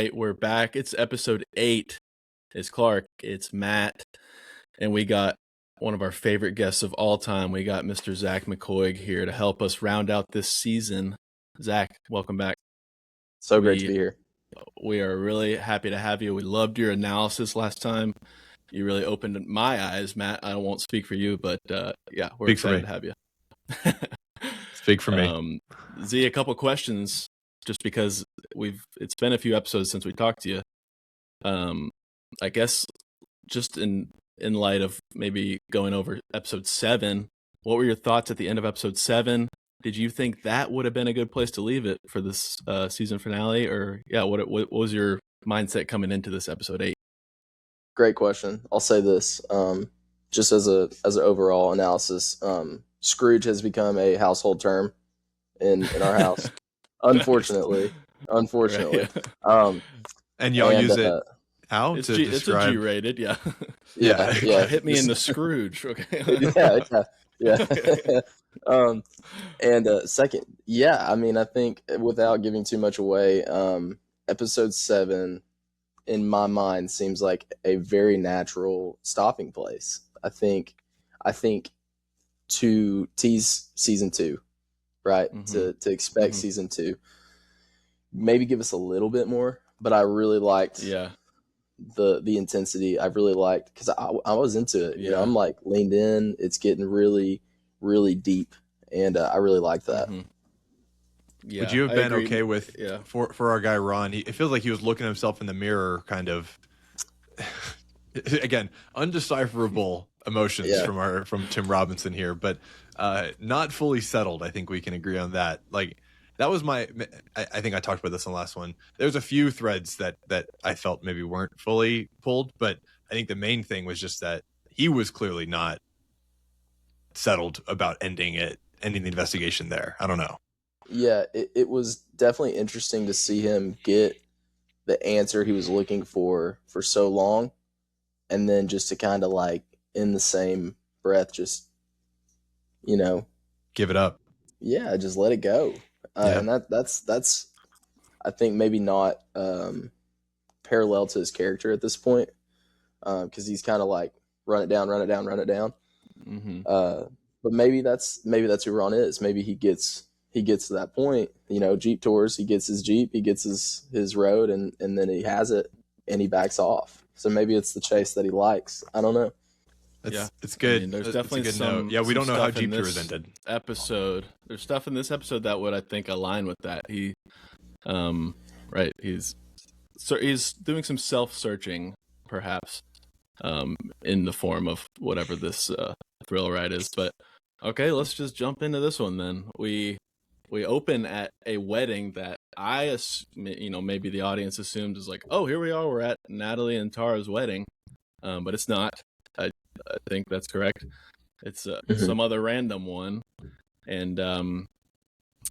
right, we're back. It's episode 8. It's Clark, it's Matt, and we got one of our favorite guests of all time. We got Mr. Zach McKuig here to help us round out this season. Zach, welcome back. So great to be here. We are really happy to have you. We loved your analysis last time. You really opened my eyes, Matt. I won't speak for you, but yeah, we're excited to have you. Speak for me. Z, a couple questions, just because it's been a few episodes since we talked to you. I guess just in light of maybe going over episode 7, what were your thoughts at the end of episode 7? Did you think that would have been a good place to leave it for this season finale? Or what was your mindset coming into this episode 8? Great question. I'll say this, just as an overall analysis, Scrooge has become a household term in our house. Unfortunately. Right. And y'all use it how it's to describe? It's a G-rated, yeah. Yeah. Hit me in the Scrooge, okay. Yeah. And second, I mean, I think without giving too much away, episode 7 in my mind seems like a very natural stopping place. I think to tease season 2, right? Mm-hmm. To expect season 2, maybe give us a little bit more, but I really liked the intensity. I really liked, because I was into it. You know, I'm like leaned in. It's getting really, really deep, and I really like that. Mm-hmm. Yeah, would you have been okay with for our guy Ron? It feels like he was looking at himself in the mirror, kind of. Again, undecipherable emotions from Tim Robinson here, but not fully settled. I think we can agree on that. Like, that was I think I talked about this in the last one. There's a few threads that I felt maybe weren't fully pulled, but I think the main thing was just that he was clearly not settled about ending the investigation there. I don't know. Yeah, it was definitely interesting to see him get the answer he was looking for so long, and then just to kind of like in the same breath just, give it up. Yeah, just let it go. And that's I think maybe not parallel to his character at this point, because he's kind of like run it down. Mm-hmm. But maybe that's who Ron is. Maybe he gets to that point, Jeep tours, he gets his Jeep, he gets his road, and then he has it and he backs off. So maybe it's the chase that he likes. I don't know. It's good. I mean, there's definitely some. Yeah, we don't know how Jeep tours ended. Episode. There's stuff in this episode that would, I think, align with that. He, right. He's doing some self-searching, perhaps, in the form of whatever this thrill ride is. But okay, let's just jump into this one then. We open at a wedding that maybe the audience assumed is like, oh, here we are, we're at Natalie and Tara's wedding, but it's not. I think that's correct. It's some other random one, and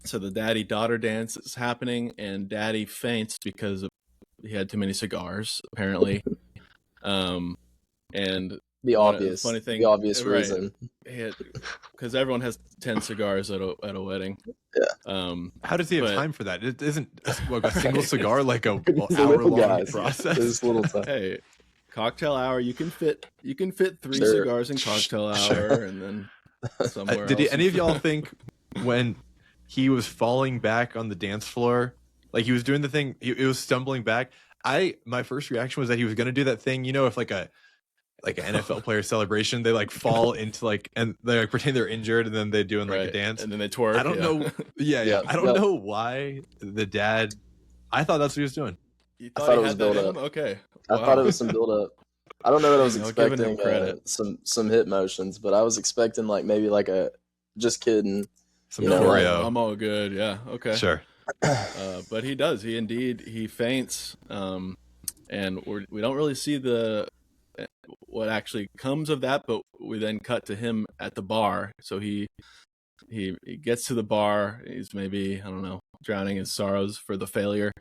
so the daddy-daughter dance is happening, and Daddy faints because he had too many cigars, apparently. And the obvious reason, because everyone has 10 cigars at a wedding. Yeah. How does he have time for that? It isn't a single cigar like a hour-long process. This little time. Hey, cocktail hour. You can fit 3 cigars in cocktail hour, and then somewhere. Did any of y'all think when he was falling back on the dance floor, like he was doing the thing, he was stumbling back? My first reaction was that he was going to do that thing, if like an NFL player celebration, they like fall into and they like pretend they're injured, and then they do a dance, and then they twerk. I don't know. Yeah. I don't know why the dad. I thought that's what he was doing. I thought it was build up. Okay. Wow. I thought it was some build up. I don't know that I was expecting some hit motions, but I was expecting maybe a just kidding. Some choreo. I'm all good. Yeah. Okay. Sure. But he does. He faints. And we don't really see what actually comes of that, but we then cut to him at the bar. So he gets to the bar. He's maybe, I don't know, drowning his sorrows for the failure.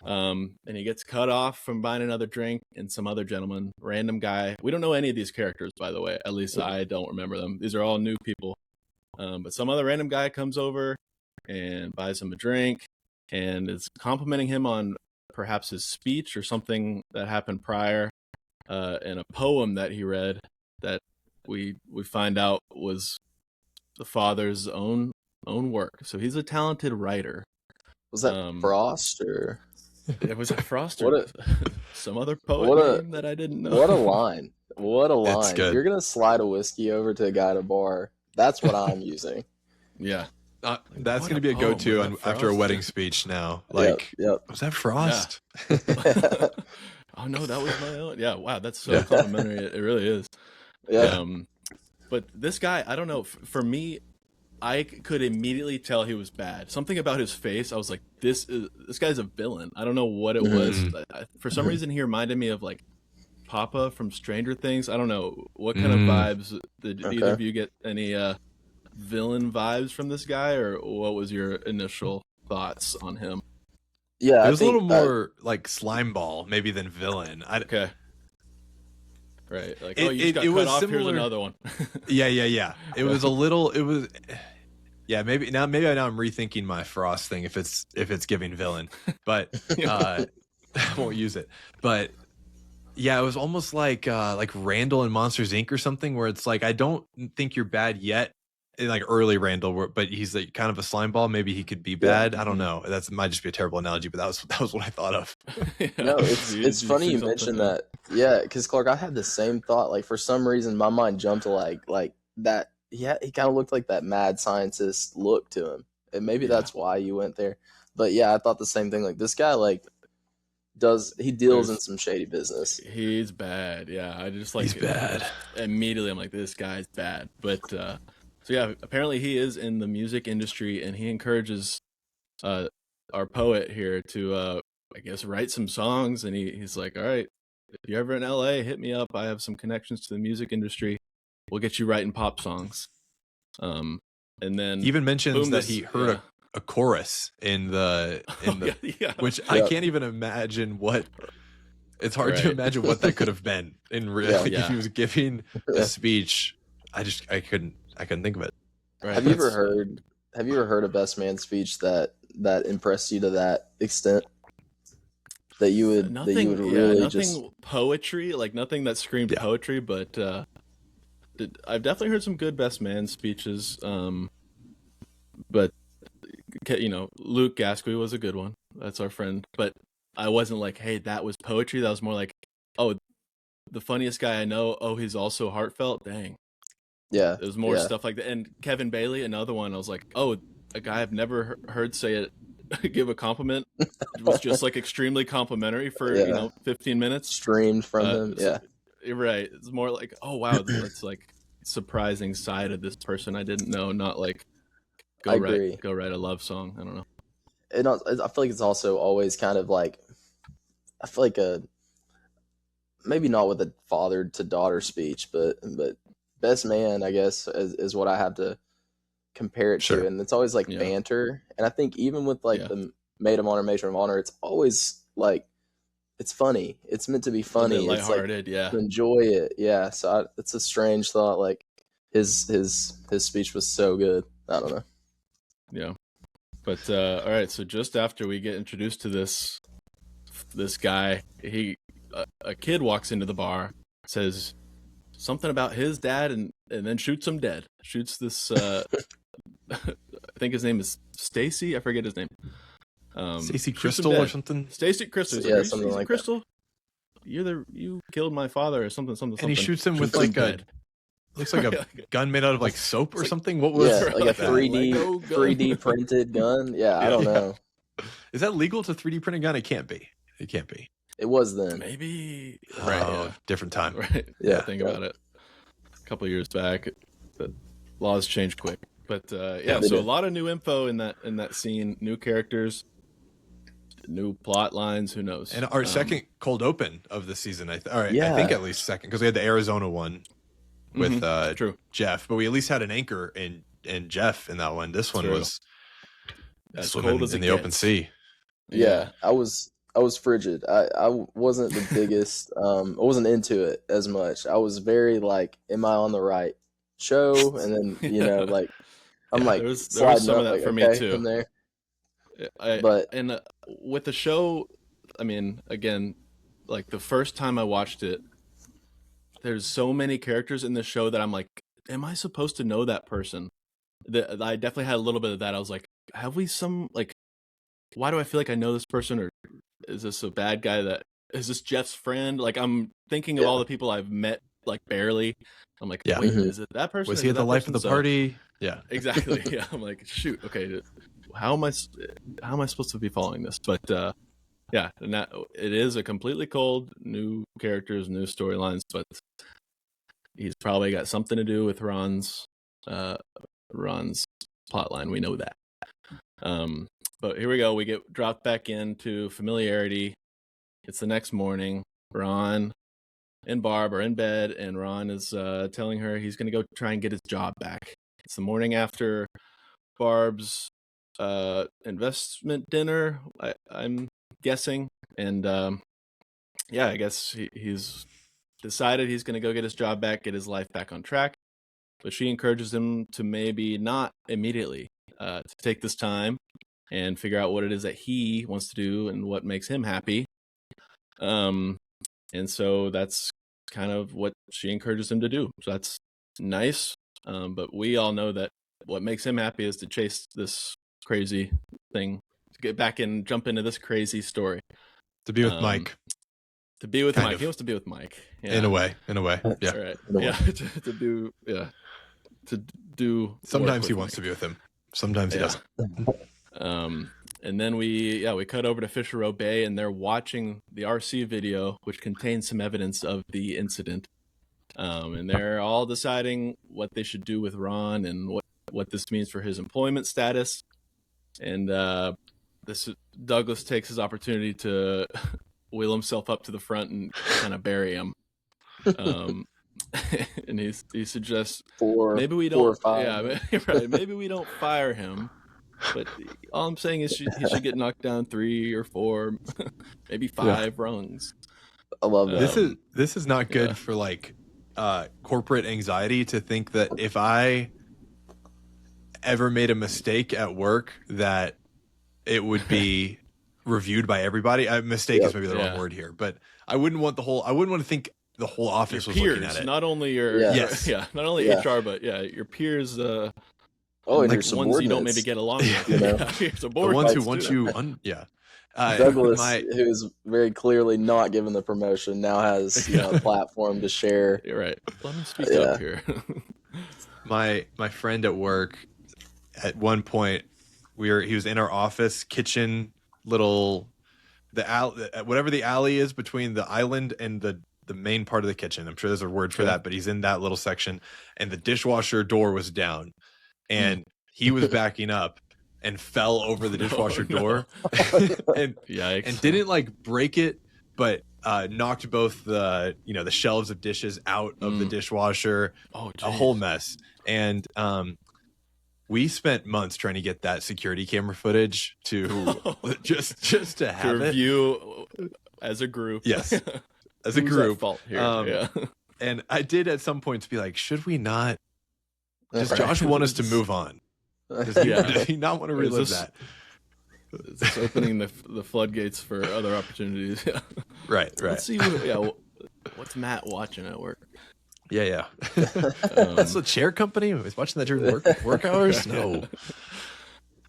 And he gets cut off from buying another drink, and some other gentleman, random guy. We don't know any of these characters, by the way. At least I don't remember them. These are all new people. But some other random guy comes over and buys him a drink and is complimenting him on perhaps his speech or something that happened prior, and a poem that he read that we find out was the father's own work. So he's a talented writer. Was that Frost or? It was Frost or some other poet name that I didn't know. What a line! What a line! Good. You're gonna slide a whiskey over to a guy at a bar. That's what I'm using. Yeah. That's going to be a go-to after a wedding speech now. Like, yep. Was that Frost? Yeah. Oh, no, that was my own. Yeah, wow, that's so complimentary. It really is. Yeah. But this guy, I don't know. For me, I could immediately tell he was bad. Something about his face, I was like, this guy's a villain. I don't know what it was. For some reason, he reminded me of, like, Papa from Stranger Things. I don't know. What kind of vibes did either of you get? Any villain vibes from this guy, or what was your initial thoughts on him? Yeah, it was a little more like slime ball maybe than villain. Okay, right. Like, you just got cut off. Similar... Here's another one. Yeah. It was a little. It was. Yeah, maybe now I'm rethinking my Frost thing if it's giving villain, but I won't use it. But yeah, it was almost like Randall in Monsters Inc. or something, where it's like, I don't think you're bad yet. Like early Randall, but he's like kind of a slime ball. Maybe he could be bad. I don't know. That might just be a terrible analogy, but that was what I thought of. No, it's funny you mentioned that. Yeah, because Clark, I had the same thought. Like for some reason, my mind jumped to like that. Yeah, he kind of looked like that mad scientist look to him, and maybe that's why you went there. But yeah, I thought the same thing. Like this guy, like he deals in some shady business. He's bad. Yeah, I just like he's bad. Immediately, I'm like, this guy's bad. But so yeah, apparently he is in the music industry, and he encourages our poet here to, I guess, write some songs. And he's like, all right, if you're ever in LA, hit me up. I have some connections to the music industry. We'll get you writing pop songs. And then he even mentions that he heard a chorus in the which I can't even imagine what. It's hard to imagine what that could have been in real. If he was giving a speech, I couldn't think of it. Right. Have you ever heard a best man speech that impressed you to that extent? That you would really nothing poetry, like nothing that screamed poetry, but I've definitely heard some good best man speeches. But Luke Gasquet was a good one. That's our friend. But I wasn't like, hey, that was poetry. That was more like, oh, the funniest guy I know. Oh, he's also heartfelt. Dang. Yeah. There's more stuff like that. And Kevin Bailey, another one. I was like, oh, a guy I've never heard say it, give a compliment. It was just like extremely complimentary for 15 minutes. Streamed from him. Yeah. Right. It's more like, oh wow, that's like surprising side of this person I didn't know. Not like go write a love song. I don't know. And I feel like it's also always kind of like, I feel like maybe not with a father to daughter speech, but best man, I guess, is what I have to compare it to. And it's always like banter. And I think even with like the maid of honor, matron of honor, it's always like, it's funny. It's meant to be funny. It's lighthearted, to enjoy it. Yeah. So it's a strange thought. Like his speech was so good. I don't know. Yeah. But all right. So just after we get introduced to this guy, a kid walks into the bar, says something about his dad, and then shoots him dead. Shoots this. I think his name is Stacy. I forget his name. Stacy Crystal or something. Stacy Crystal. Yeah, something like Crystal. That. You killed my father or something. And he shoots him with like looks like a gun made out of like soap or something. What was like a 3D printed gun? Yeah, I don't know. Is that legal to 3D print a gun? It can't be. It was then. Maybe. Different time. Right. Yeah. Think about it. A couple of years back, the laws changed quick. But so a lot of new info in that scene, new characters, new plot lines. Who knows? And our second cold open of the season. I think at least second, because we had the Arizona one with Jeff, but we at least had an anchor in Jeff in that one. This one was swimming in the open sea. Yeah, I was frigid. I wasn't the biggest. I wasn't into it as much. I was very like, am I on the right show? And then like. I'm like, there was some of that for me too. From there. With the show, I mean, again, like the first time I watched it, there's so many characters in this show that I'm like, am I supposed to know that person? I definitely had a little bit of that. I was like, have we why do I feel like I know this person, or is this a bad guy is this Jeff's friend? Like, I'm thinking of all the people I've met, like, barely. I'm like, wait, is it that person? Was he at the life of the party? Yeah, exactly. Yeah, I'm like, shoot, okay, how am I supposed to be following this? But yeah, and it is a completely cold, new characters, new storylines, but he's probably got something to do with Ron's plotline. We know that. But here we go. We get dropped back into familiarity. It's the next morning. Ron and Barb are in bed, and Ron is telling her he's going to go try and get his job back. It's the morning after Barb's investment dinner, I'm guessing. And yeah, I guess he's decided he's going to go get his job back, get his life back on track. But she encourages him to maybe not immediately, to take this time and figure out what it is that he wants to do and what makes him happy. And so that's kind of what she encourages him to do. So that's nice. But we all know that what makes him happy is to chase this crazy thing, to get back and jump into this crazy story. To be with Mike. To be with Mike. He wants to be with Mike. Yeah. In a way. Yeah. Right. Yeah. To do. Sometimes he wants to be with him. Sometimes he doesn't. And then we cut over to Fisher Row Bay, and they're watching the RC video, which contains some evidence of the incident. And they're all deciding what they should do with Ron and what this means for his employment status. And Douglas takes his opportunity to wheel himself up to the front and kind of bury him. And he suggests maybe we don't. Yeah, right. Maybe we don't fire him. But all I'm saying is he should get knocked down 3 or 4, maybe 5 rungs. I love that. This is not good for like corporate anxiety to think that if I ever made a mistake at work that it would be reviewed by everybody. Mistake is maybe the wrong word here, but I wouldn't want to think the whole office was looking at it. Not only not only HR, but your peers. And like your ones you don't maybe get along with. You know? The ones who want you Douglas, who's very clearly not given the promotion, now has a platform to share. You're right. Let me speak up here. My friend at work, at one point, he was in our office kitchen, whatever the alley is between the island and the main part of the kitchen. I'm sure there's a word for that, but he's in that little section, and the dishwasher door was down. And he was backing up and fell over the dishwasher door and didn't like break it, but knocked both the shelves of dishes out of the dishwasher. A whole mess. And we spent months trying to get that security camera footage to just to have to review as a group. Yes, as a group. Fault here? And I did at some points be like, should we not? Does Josh want us to move on? Does he not want to relive that? Is this opening the floodgates for other opportunities? Right. Let's see. What's Matt watching at work? Yeah. That's the chair company. Is watching that during work hours? No.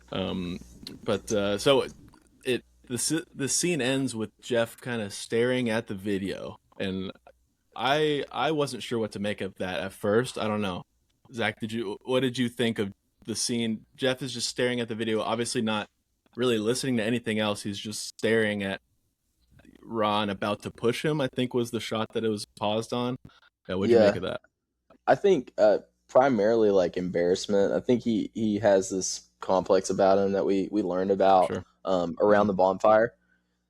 But so the scene ends with Jeff kind of staring at the video, and I wasn't sure what to make of that at first. I don't know. Zach, what did you think of the scene? Jeff is just staring at the video, obviously not really listening to anything else. He's just staring at Ron about to push him, I think was the shot that it was paused on. What do you make of that? I think primarily like embarrassment. I think he has this complex about him that we learned about around the bonfire,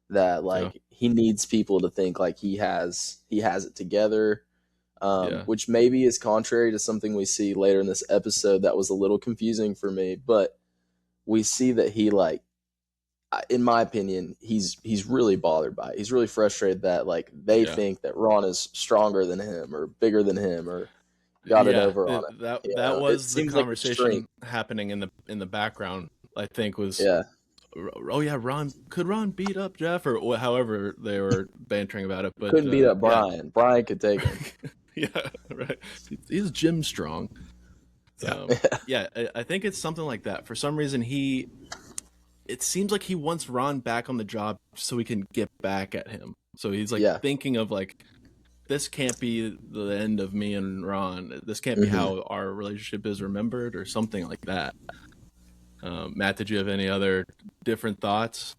that like he needs people to think like he has it together. Which maybe is contrary to something we see later in this episode that was a little confusing for me, but we see that he, like, in my opinion, he's really bothered by it. He's really frustrated that like they think that Ron is stronger than him or bigger than him or got it over on him. That was the conversation happening in the background. I think was oh yeah, could Ron beat up Jeff, or however they were bantering about it, but couldn't beat up Brian. Yeah. Brian could take him. Yeah, right. He's gym strong. Yeah, I think it's something like that. For some reason, it seems like he wants Ron back on the job so he can get back at him. So he's like thinking of like, this can't be the end of me and Ron. This can't be how our relationship is remembered, or something like that. Matt, did you have any other different thoughts?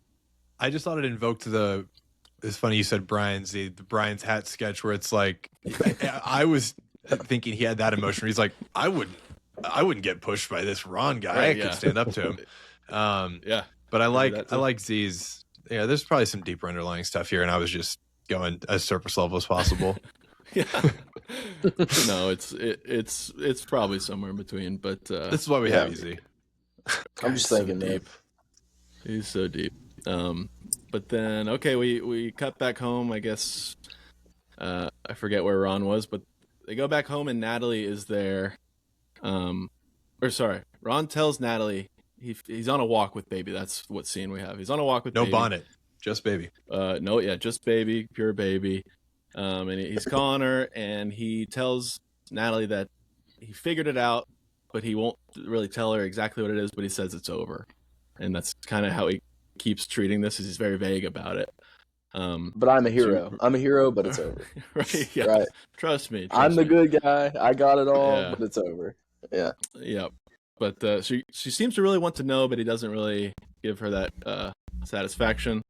I just thought it invoked it's funny you said Brian's hat sketch, where it's like, I was thinking he had that emotion. He's like, I wouldn't get pushed by this Ron guy. Right, I could stand up to him. But I like Z's. Yeah, there's probably some deeper underlying stuff here, and I was just going as surface level as possible. Yeah. No, it's probably somewhere in between, but this is why we have Easy. I'm just thinking so deep. He's so deep. But then we cut back home, I guess. I forget where Ron was, but they go back home and Natalie is there. Ron tells Natalie he's on a walk with Baby. That's what scene we have. He's on a walk with Baby. No bonnet, just Baby. Just Baby, pure Baby. And he's calling her, and he tells Natalie that he figured it out, but he won't really tell her exactly what it is, but he says it's over. And that's kind of how he keeps treating this, is he's very vague about it. But I'm a hero. I'm a hero, but it's over. Right? Yeah. Right. Trust me. I'm the good guy. I got it all, but it's over. Yeah. Yeah. But she seems to really want to know, but he doesn't really give her that satisfaction.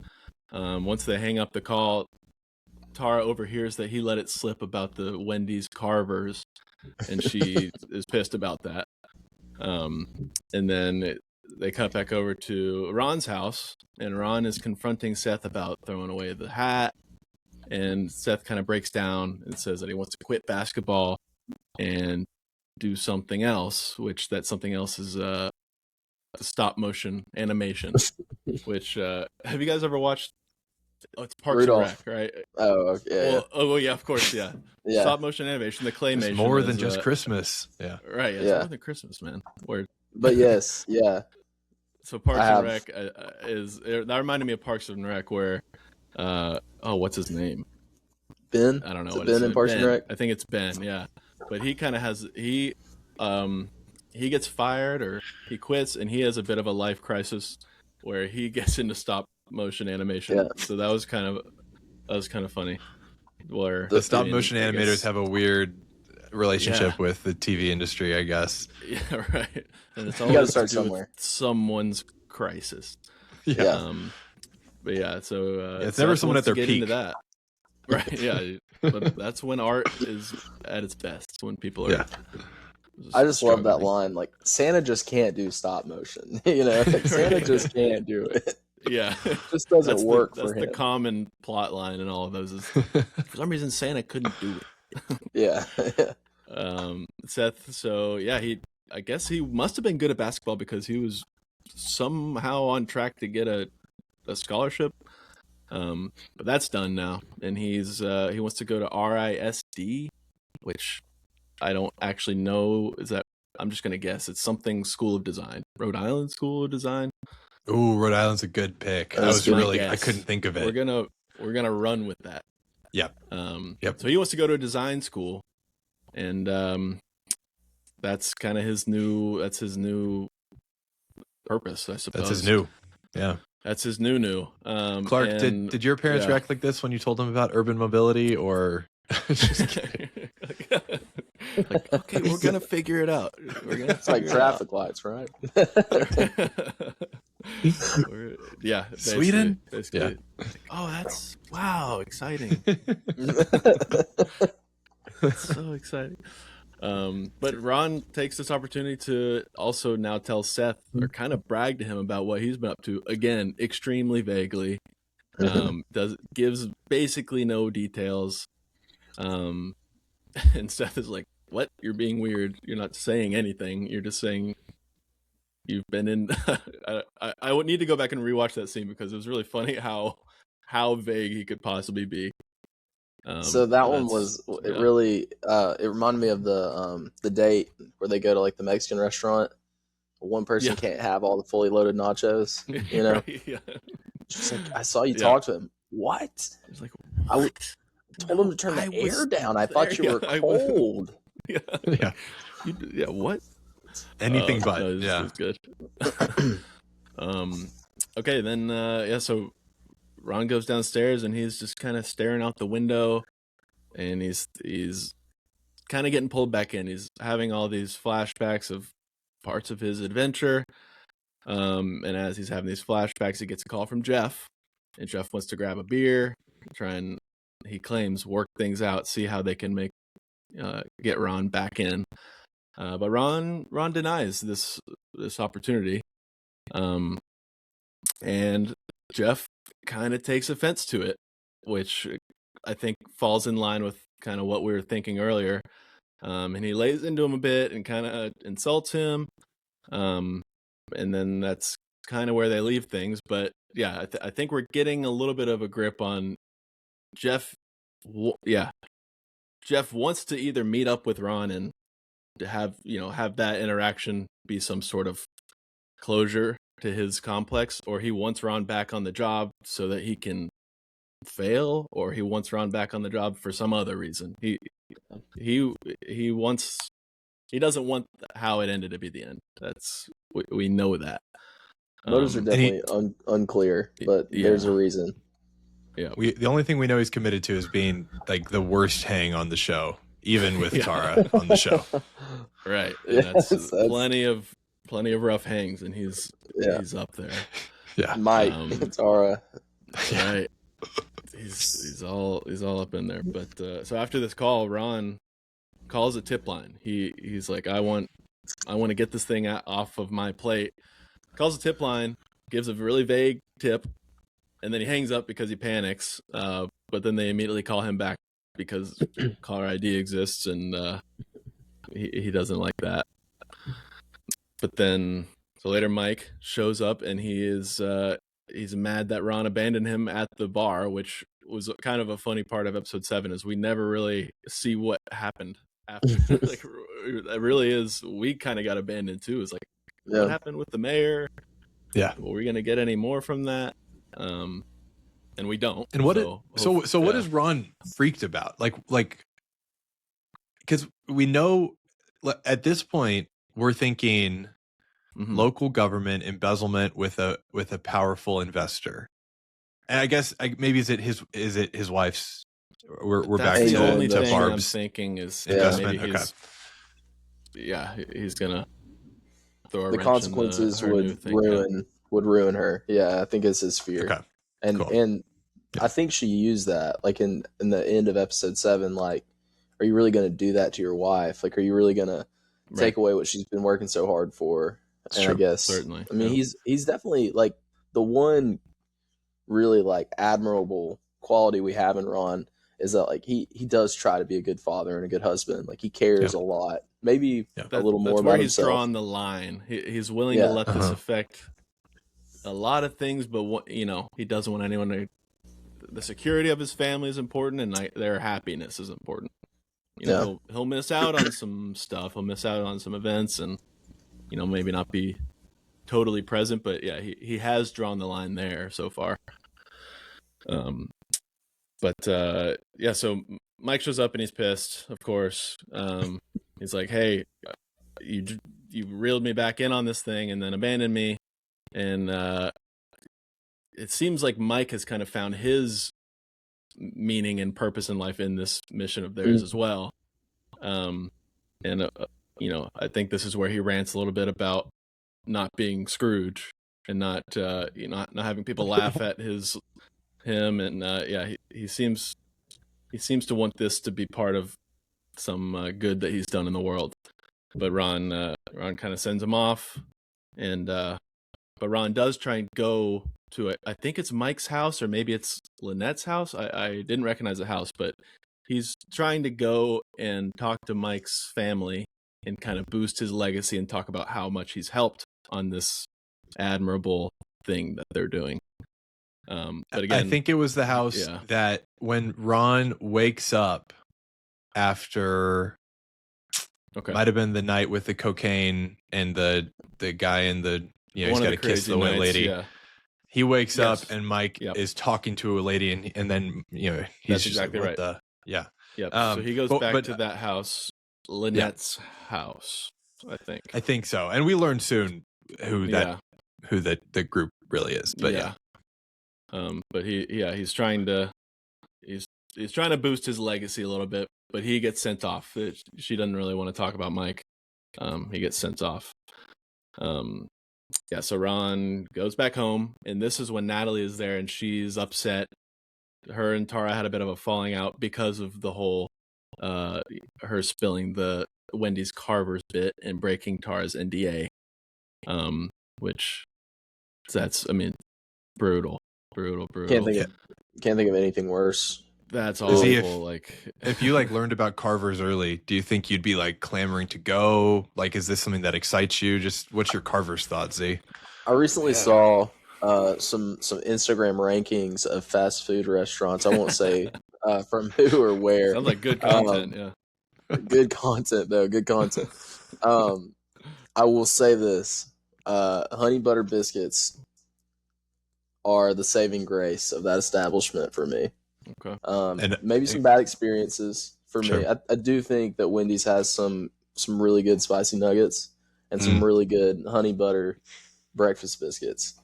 Once they hang up the call, Tara overhears that he let it slip about the Wendy's carvers, and she is pissed about that. And then they cut back over to Ron's house, and Ron is confronting Seth about throwing away the hat. And Seth kind of breaks down and says that he wants to quit basketball and do something else, which that something else is stop motion animation. Which have you guys ever watched? Oh, it's Parks and Rec, right? Oh, okay. Well, yeah, of course, yeah. Stop motion animation, the claymation. It's more than just Christmas. Yeah. Right. It's more than Christmas, man. But yes, yeah. So Parks and Rec that reminded me of Parks and Rec, where what's his name? Ben. I don't know. What Ben in Parks and Rec. I think it's Ben. Yeah, but he kind of has he gets fired, or he quits, and he has a bit of a life crisis where he gets into stop motion animation. Yeah. So that was kind of funny. Where the stop motion animators have a weird relationship with the TV industry, I guess. Yeah, right. And it's always to do with someone's crisis. Yeah. But yeah, so it's never someone at their peak. Into that. Right. Yeah. But that's when art is at its best. When people are. Yeah. I just love that line. Like, Santa just can't do stop motion. Santa just can't do it. Yeah, it just doesn't work for him. That's the common plot line in all of those. Is for some reason Santa couldn't do it. Yeah. Seth. So yeah, I guess he must have been good at basketball, because he was somehow on track to get a scholarship. But that's done now, and he wants to go to RISD, which I don't actually know. I'm just gonna guess it's something School of Design, Rhode Island School of Design. Ooh, Rhode Island's a good pick. I couldn't think of it. We're gonna run with that. Yep. Yep. So he wants to go to a design school, and that's kind of his new purpose, I suppose. That's his new. Yeah. That's his new. Clark, did your parents react like this when you told them about urban mobility, or? Just kidding. Like, okay, we're gonna figure it out. It's like traffic lights, right? Yeah, Sweden. Basically. Yeah. Oh, that's exciting. That's so exciting. But Ron takes this opportunity to also now tell Seth, or kind of brag to him about what he's been up to. Again, extremely vaguely. Gives basically no details. And Seth is like, "What? You're being weird. You're not saying anything. You're just saying you've been in." I would need to go back and rewatch that scene, because it was really funny how vague he could possibly be. So that one was really it reminded me of the date where they go to like the Mexican restaurant, one person can't have all the fully loaded nachos, you know? Right, yeah. Just like, I saw you talk to him. What? He's like, I told him to turn the air down. I thought you were cold. Yeah. Yeah. What? Anything but. No, this is good. Okay, then so Ron goes downstairs and he's just kind of staring out the window, and he's kind of getting pulled back in. He's having all these flashbacks of parts of his adventure. And as he's having these flashbacks, he gets a call from Jeff, and Jeff wants to grab a beer, try and, he claims, work things out, see how they can get Ron back in. But Ron denies this opportunity. And Jeff kind of takes offense to it, which I think falls in line with kind of what we were thinking earlier. And he lays into him a bit and kind of insults him. And then that's kind of where they leave things. But yeah, I think we're getting a little bit of a grip on Jeff. Jeff wants to either meet up with Ron and to have that interaction be some sort of closure to his complex, or he wants Ron back on the job so that he can fail, or he wants Ron back on the job for some other reason. He doesn't want how it ended to be the end. We know that. Motives are definitely unclear, but there's a reason. Yeah, the only thing we know he's committed to is being like the worst hang on the show, even with Tara on the show. Right. That's plenty of rough hangs, and he's up there. Yeah, Mike, Tara. Right. He's all up in there. But so after this call, Ron calls a tip line. He's like, I want to get this thing off of my plate. Calls a tip line, gives a really vague tip, and then he hangs up because he panics. But then they immediately call him back because caller ID exists, and he doesn't like that. But then, so later Mike shows up, and he's mad that Ron abandoned him at the bar, which was kind of a funny part of episode 7, is we never really see what happened after. Like, it really is, we kind of got abandoned too. It's like, what happened with the mayor? Yeah. Were we going to get any more from that? And we don't. And what what is Ron freaked about? Like, because we know at this point we're thinking local government embezzlement with a powerful investor, and I guess maybe is it his wife's? We're back to the only thing Barb's I'm thinking is investment. Maybe he's gonna throw a the wrench consequences in would ruin her. Yeah, I think it's his fear. Okay. And cool. and I think she used that, like in the end of episode 7. Like, are you really going to do that to your wife? Like, are you really going to take away what she's been working so hard for? And I guess certainly. I mean, he's definitely like the one really like admirable quality we have in Ron is that like he does try to be a good father and a good husband. Like, he cares a lot, maybe a little more. That's where about he's himself. drawn the line. He's willing to let this affect a lot of things, but he doesn't want anyone to. The security of his family is important, and their happiness is important. He'll miss out on some stuff. He'll miss out on some events, and maybe not be totally present. But yeah, he has drawn the line there so far. So Mike shows up and he's pissed, of course. He's like, "Hey, you reeled me back in on this thing and then abandoned me," and it seems like Mike has kind of found his meaning and purpose in life in this mission of theirs as well. I think this is where he rants a little bit about not being Scrooge and not having people laugh at him. And he seems to want this to be part of some good that he's done in the world. But Ron kind of sends him off, and but Ron does try and go to I think it's Mike's house, or maybe it's Lynette's house. I didn't recognize the house, but he's trying to go and talk to Mike's family and kind of boost his legacy and talk about how much he's helped on this admirable thing that they're doing. But again, I think it was the house that when Ron wakes up after, might have been the night with the cocaine and the guy in the he's One of got the to kiss crazy the nights, lady. yeah. He wakes Yes. up and Mike Yep. is talking to a lady, and then he's That's just exactly like, right. what the Yep. So he goes back to that house, Lynette's house, I think. I think so, and we learn soon who the group really is. But but he's trying to boost his legacy a little bit, but he gets sent off. She doesn't really want to talk about Mike. He gets sent off. So Ron goes back home, and this is when Natalie is there, and she's upset. Her and Tara had a bit of a falling out because of the whole her spilling the Wendy's Carver's bit and breaking Tara's NDA, which that's brutal. Can't think of anything worse. That's awful. If you learned about Carver's early, do you think you'd be clamoring to go? Is this something that excites you? Just what's your Carver's thoughts, Z? I recently saw some Instagram rankings of fast food restaurants. I won't say from who or where. Sounds like good content. Yeah, good content though. Good content. I will say this: honey butter biscuits are the saving grace of that establishment for me. Okay. And maybe some bad experiences for me. I do think that Wendy's has some really good spicy nuggets and some really good honey butter breakfast biscuits.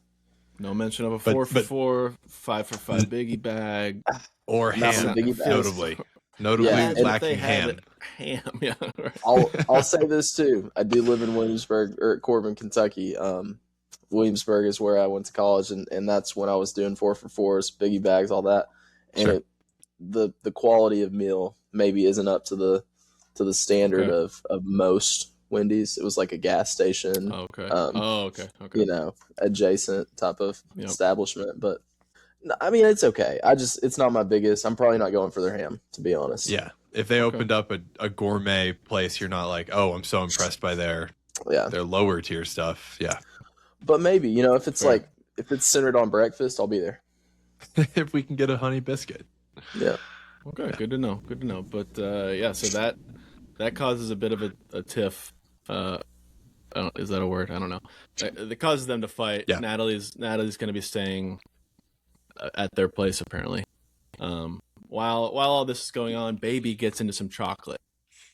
No mention of a 4 for $4, 5 for $5 biggie bag or ham, notably lacking ham. Yeah. Right. I'll say this too. I do live in Williamsburg or Corbin, Kentucky. Williamsburg is where I went to college, and that's when I was doing 4 for $4s, biggie bags, all that. And the quality of meal maybe isn't up to the standard of most Wendy's. It was like a gas station. Okay. Adjacent type of establishment. But it's okay. It's not my biggest. I'm probably not going for their ham, to be honest. Yeah. If they opened up a gourmet place, you're not like, oh, I'm so impressed by their lower tier stuff. Yeah. But maybe, if it's if it's centered on breakfast, I'll be there. If we can get a honey biscuit. Yeah. Okay. Good to know. But so that causes a bit of a tiff. Is that a word? I don't know. It causes them to fight. Yeah. Natalie's going to be staying at their place apparently. While all this is going on, Baby gets into some chocolate,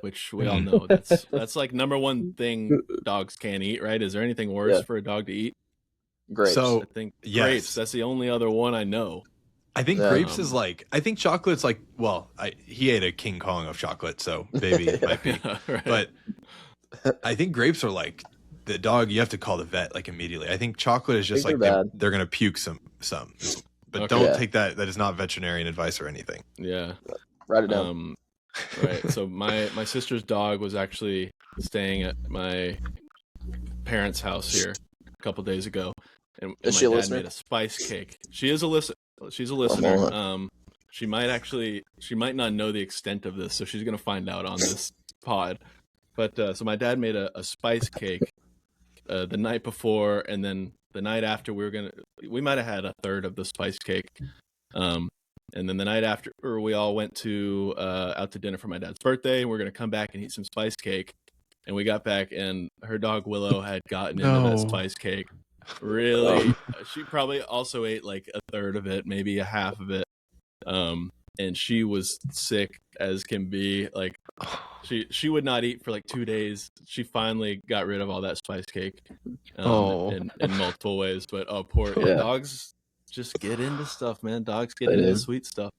which we all know that's number one thing dogs can't eat, right? Is there anything worse for a dog to eat? Grapes. So, I think grapes. That's the only other one I know. I think grapes is I think chocolate's he ate a King Kong of chocolate, so Baby might be. Right. But I think grapes are the dog, you have to call the vet immediately. I think chocolate is just they're going to puke some. But don't take that. That is not veterinarian advice or anything. Yeah. Write it down. Right. So my sister's dog was actually staying at my parents' house here a couple days ago. And my dad made a spice cake. She is a listener. She's a listener. She might not know the extent of this, so she's gonna find out on this pod. But so my dad made a spice cake the night before, and then the night after we might have had a third of the spice cake. And then the night after, we all went to out to dinner for my dad's birthday, and we're gonna come back and eat some spice cake. And we got back, and her dog Willow had gotten into that spice cake. Really, she probably also ate a third of it, maybe a half of it, and she was sick as can be. She would not eat for 2 days. She finally got rid of all that spice cake, in multiple ways. But dogs just get into stuff, man. Dogs get into sweet stuff.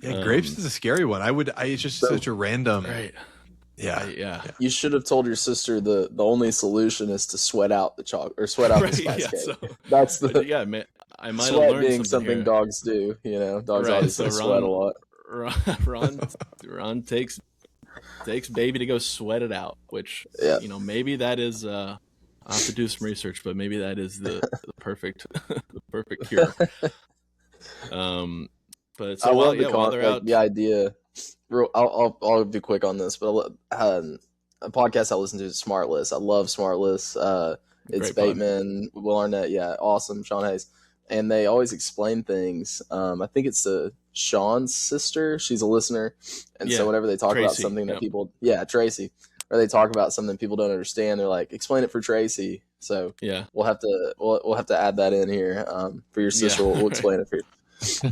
Yeah, grapes is a scary one. It's just such a random. Right. Yeah. You should have told your sister the only solution is to sweat out the chocolate or sweat out the spice cake. So, that's the man. I might sweat have learned being something here. Dogs do. Dogs obviously sweat a lot. Ron takes Baby to go sweat it out, which maybe that is. I'll have to do some research, but maybe that is the perfect cure. But so while they're out, the idea. I'll be quick on this, but a podcast I listen to is Smart List. I love Smart List. It's Bateman, Will Arnett, awesome, Sean Hayes, and they always explain things. I think it's Sean's sister. She's a listener, and so whenever they talk about something that people, Tracy, or they talk about something people don't understand, they're like, explain it for Tracy. So we'll have to add that in here for your sister. We'll explain it for you.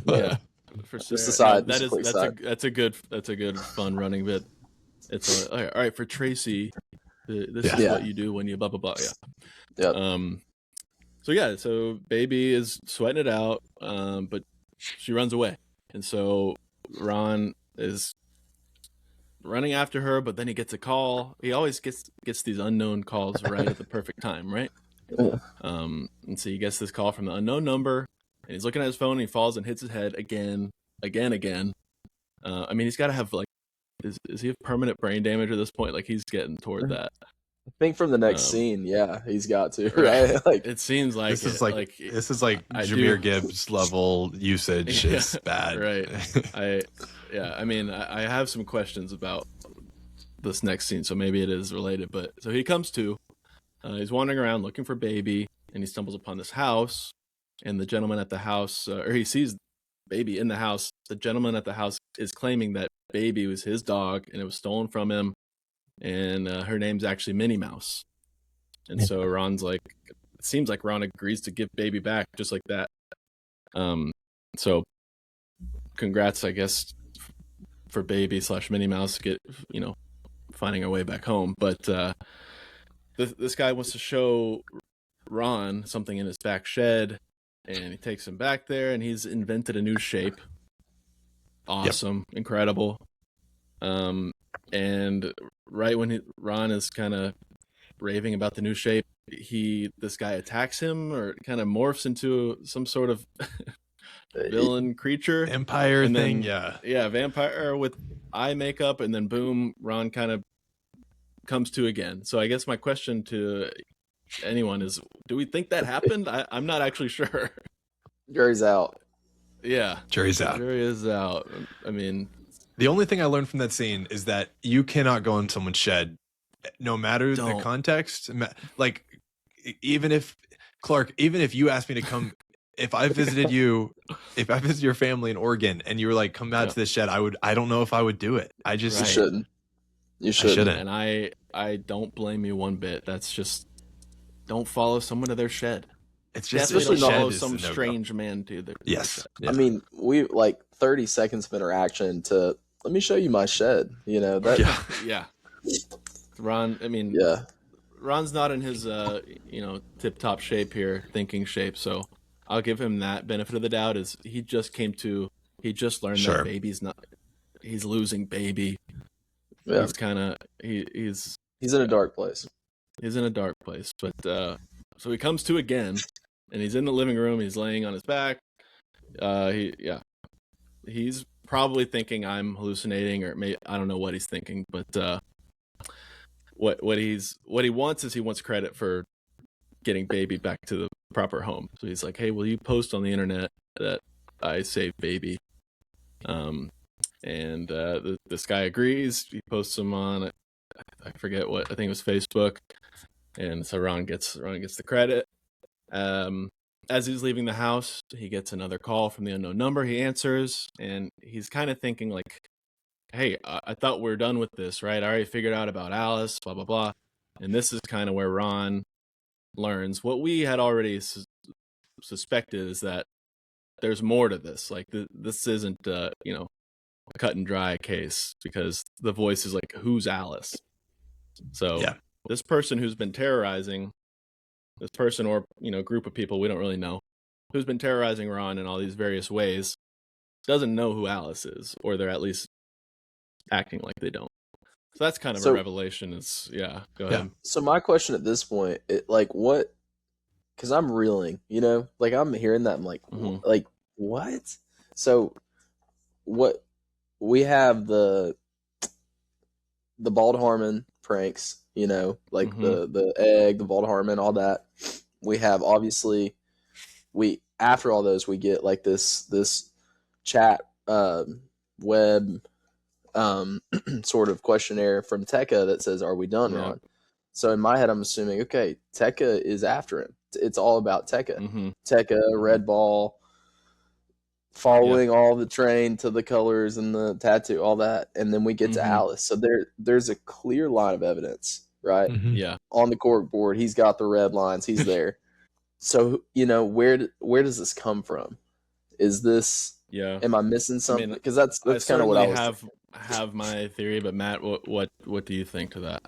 But, for just sure. a side. That's a good fun running bit. It's all right for Tracy. This is what you do when you blah blah blah. So baby is sweating it out, but she runs away, and so Ron is running after her, but then he gets a call. He always gets these unknown calls right at the perfect time, right? And so he gets this call from the unknown number, and he's looking at his phone, and he falls and hits his head again. I mean, he's got to have like, is he have permanent brain damage at this point? Like, he's getting toward that. I think from the next scene, he's got to, right? Like, it seems like this is like Jameer Gibbs level usage is bad, right? I mean, I have some questions about this next scene, so maybe it is related. But so he comes to, he's wandering around looking for baby, and he stumbles upon this house, and the gentleman at the house, or he sees baby in the house. The gentleman at the house is claiming that baby was his dog, and it was stolen from him. And her name's actually Minnie Mouse. And so Ron's like, it seems like Ron agrees to give baby back just like that. So congrats, I guess, for baby / Minnie Mouse to get, finding her way back home. But this guy wants to show Ron something in his back shed, and he takes him back there, and he's invented a new shape. Awesome. Yep. Incredible. And right when Ron is kind of raving about the new shape, this guy attacks him, or kind of morphs into some sort of villain creature, vampire thing. Vampire with eye makeup, and then boom, Ron kind of comes to again. So I guess my question to anyone is, do we think that happened? I'm not actually sure. Jury's out. Yeah, jury's out. Jury is out. I mean, the only thing I learned from that scene is that you cannot go in someone's shed, no matter the context. Like, even if you asked me to come, if I visited your family in Oregon and you were like, come out to this shed, I don't know if I would do it. I just shouldn't. You shouldn't. And I don't blame you one bit. That's just, don't follow someone to their shed. It's just definitely don't follow some strange man to their Yes. Yeah. I mean, we like 30 seconds of interaction to, let me show you my shed. Yeah. Ron, I mean, Ron's not in his tip-top shape here, thinking shape, so I'll give him that benefit of the doubt. Is he just learned that baby's not, he's losing baby. Yeah. He's kind of he's in a dark place. He's in a dark place, but so he comes to again, and he's in the living room. He's laying on his back. He's probably thinking I'm hallucinating, or maybe I don't know what he's thinking, but what he wants is he wants credit for getting baby back to the proper home. So he's like, hey, will you post on the internet that I saved baby? And this guy agrees. He posts him on, I forget what, I think it was Facebook. And so Ron gets the credit. As he's leaving the house, he gets another call from the unknown number. He answers, and he's kind of thinking like, hey, I thought we're done with this, right? I already figured out about Alice, blah, blah, blah. And this is kind of where Ron learns what we had already suspected, is that there's more to this. Like, this isn't, a cut and dry case, because the voice is like, who's Alice? So this person who's been terrorizing, this person or, group of people, we don't really know, who's been terrorizing Ron in all these various ways, doesn't know who Alice is, or they're at least acting like they don't. So that's kind of a revelation. Go ahead. So my question at this point, what, because I'm reeling, like I'm hearing that, I'm like, like, what? So what, we have the Bald Harmon pranks, like the egg, the Bald Harmon, all that. We have, obviously, after all those, we get like this chat web sort of questionnaire from Tekka that says, are we done, Ron? So in my head, I'm assuming, okay, Tekka is after him. It's all about Tekka. Tekka, Red Ball, following all the train to the colors and the tattoo, all that, and then we get to Alice. So there's a clear line of evidence, right? Yeah. On the cork board, he's got the red lines. He's there. So where does this come from? Is this? Yeah. Am I missing something? Because that's kind of what I was. Have my theory, but Matt, what do you think to that?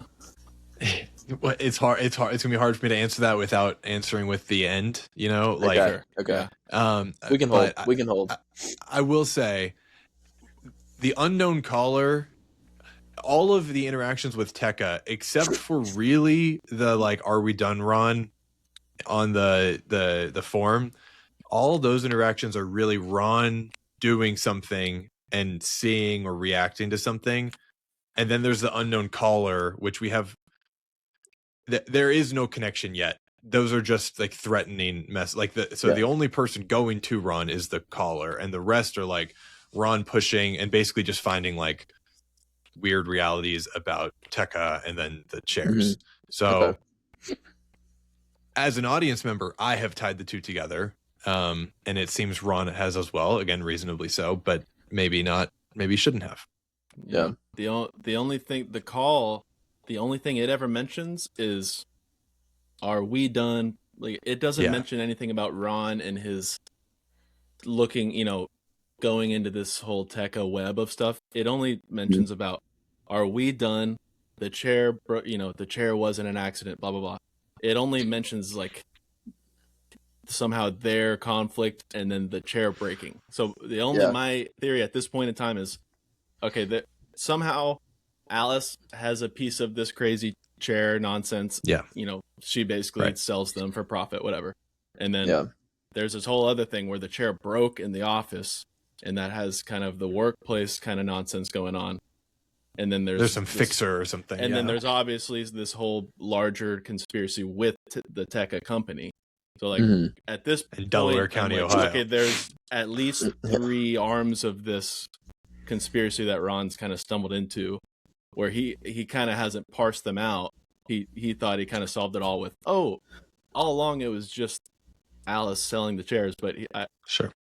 It's hard. It's gonna be hard for me to answer that without answering with the end. Okay. We can hold. I will say, the unknown caller, all of the interactions with Tekka, except for really the "Are we done?" Ron on the forum, all those interactions are really Ron doing something and seeing or reacting to something, and then there's the unknown caller, which we have. There is no connection yet. Those are just threatening mess. The only person going to Ron is the caller, and the rest are Ron pushing and basically just finding weird realities about Tekka and then the chairs. So as an audience member, I have tied the two together. And it seems Ron has as well, again, reasonably so, but maybe not, maybe shouldn't have. Yeah. The only thing it ever mentions is, are we done? It doesn't mention anything about Ron and his looking, going into this whole Tekka web of stuff. It only mentions about, are we done? The chair, the chair wasn't an accident, blah, blah, blah. It only mentions somehow their conflict and then the chair breaking. So my theory at this point in time is, okay, that somehow Alice has a piece of this crazy chair nonsense. Yeah. She basically sells them for profit, whatever. And then there's this whole other thing where the chair broke in the office, and that has kind of the workplace kind of nonsense going on. And then there's some fixer or something. And then there's obviously this whole larger conspiracy with the Tekka company. So at this point, Delaware County, Ohio. Okay, there's at least 3 arms of this conspiracy that Ron's kind of stumbled into, where he kind of hasn't parsed them out. He thought he kind of solved it all with, all along it was just Alice selling the chairs, but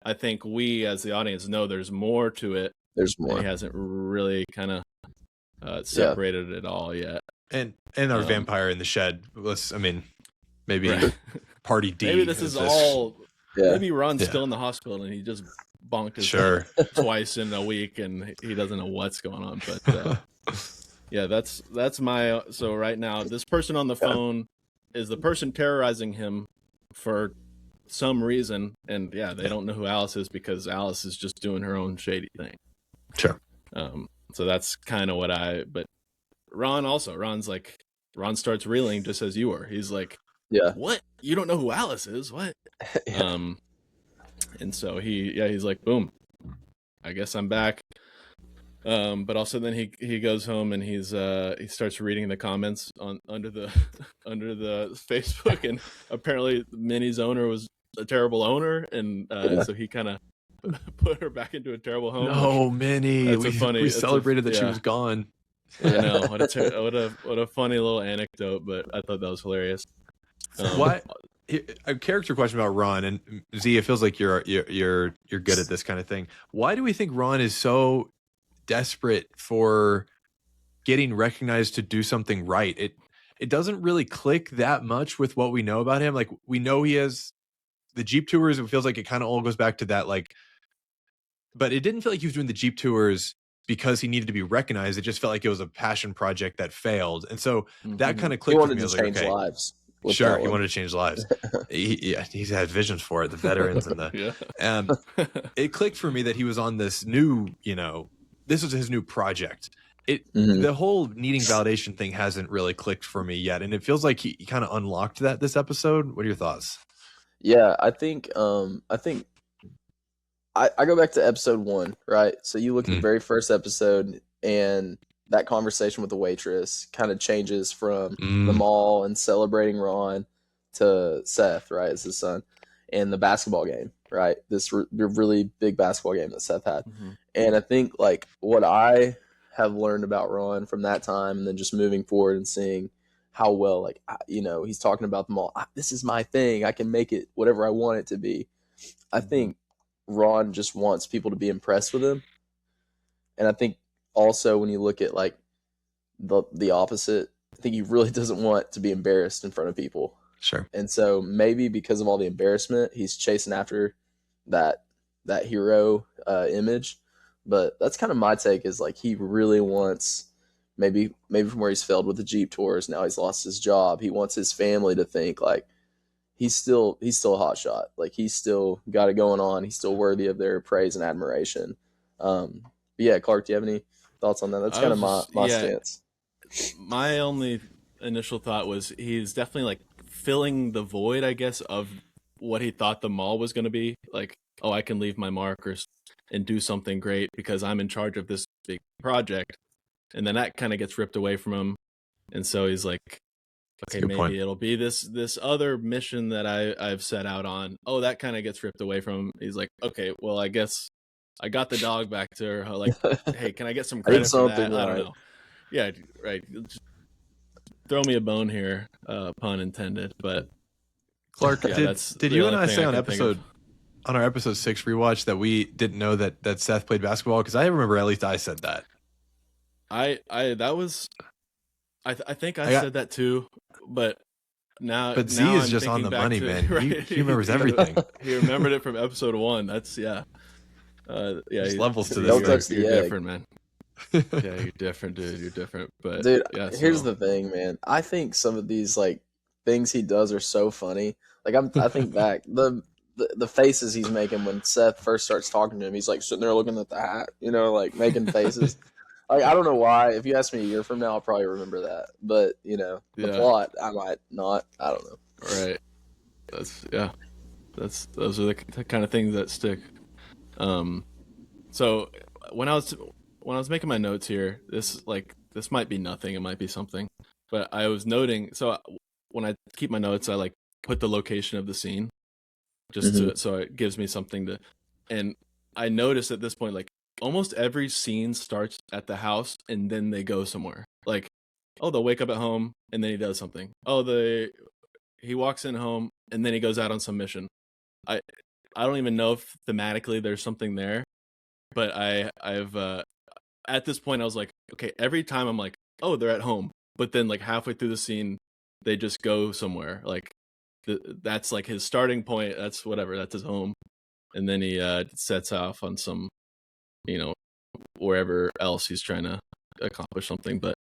I think we as the audience know there's more to it. There's more. He hasn't really kind of separated it all yet. And our vampire in the shed. Maybe party D. Maybe this is all. Yeah. Maybe Ron's still in the hospital and he just bonked his head twice in a week and he doesn't know what's going on. But that's my. So right now, this person on the phone is the person terrorizing him for some reason, and they don't know who Alice is because Alice is just doing her own shady thing. Sure. So that's kind of what but Ron starts reeling just as you were. He's like, what? You don't know who Alice is? What? And so he's like, boom, I guess I'm back. But also then he goes home and he starts reading the comments under the Facebook, and apparently Minnie's owner was a terrible owner, and so he kind of put her back into a terrible home. No, Minnie. We celebrated that she was gone. I know. What a funny little anecdote, but I thought that was hilarious. Why? A character question about Ron, and Z, it feels like you're good at this kind of thing. Why do we think Ron is so desperate for getting recognized to do something right? It doesn't really click that much with what we know about him. We know he has the Jeep tours. It feels like it kind of all goes back to that, but it didn't feel like he was doing the Jeep tours because he needed to be recognized. It just felt like it was a passion project that failed. And so that kind of clicked with me. He wanted to change lives. Sure, he wanted to change lives. He's had visions for it, the veterans and the it clicked for me that he was on this new, this was his new project. The whole needing validation thing hasn't really clicked for me yet, and it feels like he kind of unlocked that this episode. What are your thoughts? Yeah, I think I go back to episode 1, right? So you look at the very first episode, and that conversation with the waitress kind of changes from the mall and celebrating Ron to Seth, right, as his son, and the basketball game, right? This really big basketball game that Seth had. And I think what I have learned about Ron from that time, and then just moving forward and seeing how well, he's talking about the mall. This is my thing. I can make it whatever I want it to be. I think Ron just wants people to be impressed with him. And I think also when you look at like the opposite, I think he really doesn't want to be embarrassed in front of people. Sure. And so maybe because of all the embarrassment, he's chasing after that hero image. But that's kind of my take, is like he really wants, maybe from where he's failed with the Jeep tours, now he's lost his job, he wants his family to think like he's still a hot shot. Like he's still got it going on. He's still worthy of their praise and admiration. But yeah, Clark, do you have any thoughts on that? That's kind of my stance. My only initial thought was he's definitely like filling the void, I guess, of what he thought the mall was going to be. Like, oh, I can leave my markers and do something great because I'm in charge of this big project. And then that kind of gets ripped away from him. And so he's like, okay, maybe it'll be this other mission that I've set out on. Oh, that kind of gets ripped away from him. He's like, okay, well, I guess I got the dog back to her. Like, hey, can I get some credit for that? Right. I don't know. Yeah, right. Just throw me a bone here, pun intended. But Clark, yeah, did you and I say on our episode 6 rewatch that we didn't know that Seth played basketball? Because I remember at least I said that. I think I said that too, but now. But Z is just on the money, man. Right? He remembers everything. He remembered it from episode 1. That's There's levels to this. Don't touch the You're egg. Different, man. Yeah, you're different, dude. You're different. But dude, yeah, here's the thing, man. I think some of these like things he does are so funny. Like I think back the faces he's making when Seth first starts talking to him. He's like sitting there looking at the hat, like making faces. Like, I don't know why. If you ask me a year from now, I'll probably remember that. But the plot, I might not. I don't know. Right. Those are the kind of things that stick. So when I was making my notes here, this might be nothing. It might be something. But I was noting. So when I keep my notes, I like put the location of the scene, just so it gives me something to. And I noticed at this point, like, almost every scene starts at the house and then they go somewhere. Like, oh, they'll wake up at home and then he does something. Oh, he walks in home and then he goes out on some mission. I don't even know if thematically there's something there, but I've at this point I was like, okay, every time I'm like, oh, they're at home, but then like halfway through the scene they just go somewhere. Like that's like his starting point. That's whatever. That's his home, and then he sets off on some, wherever else he's trying to accomplish something. But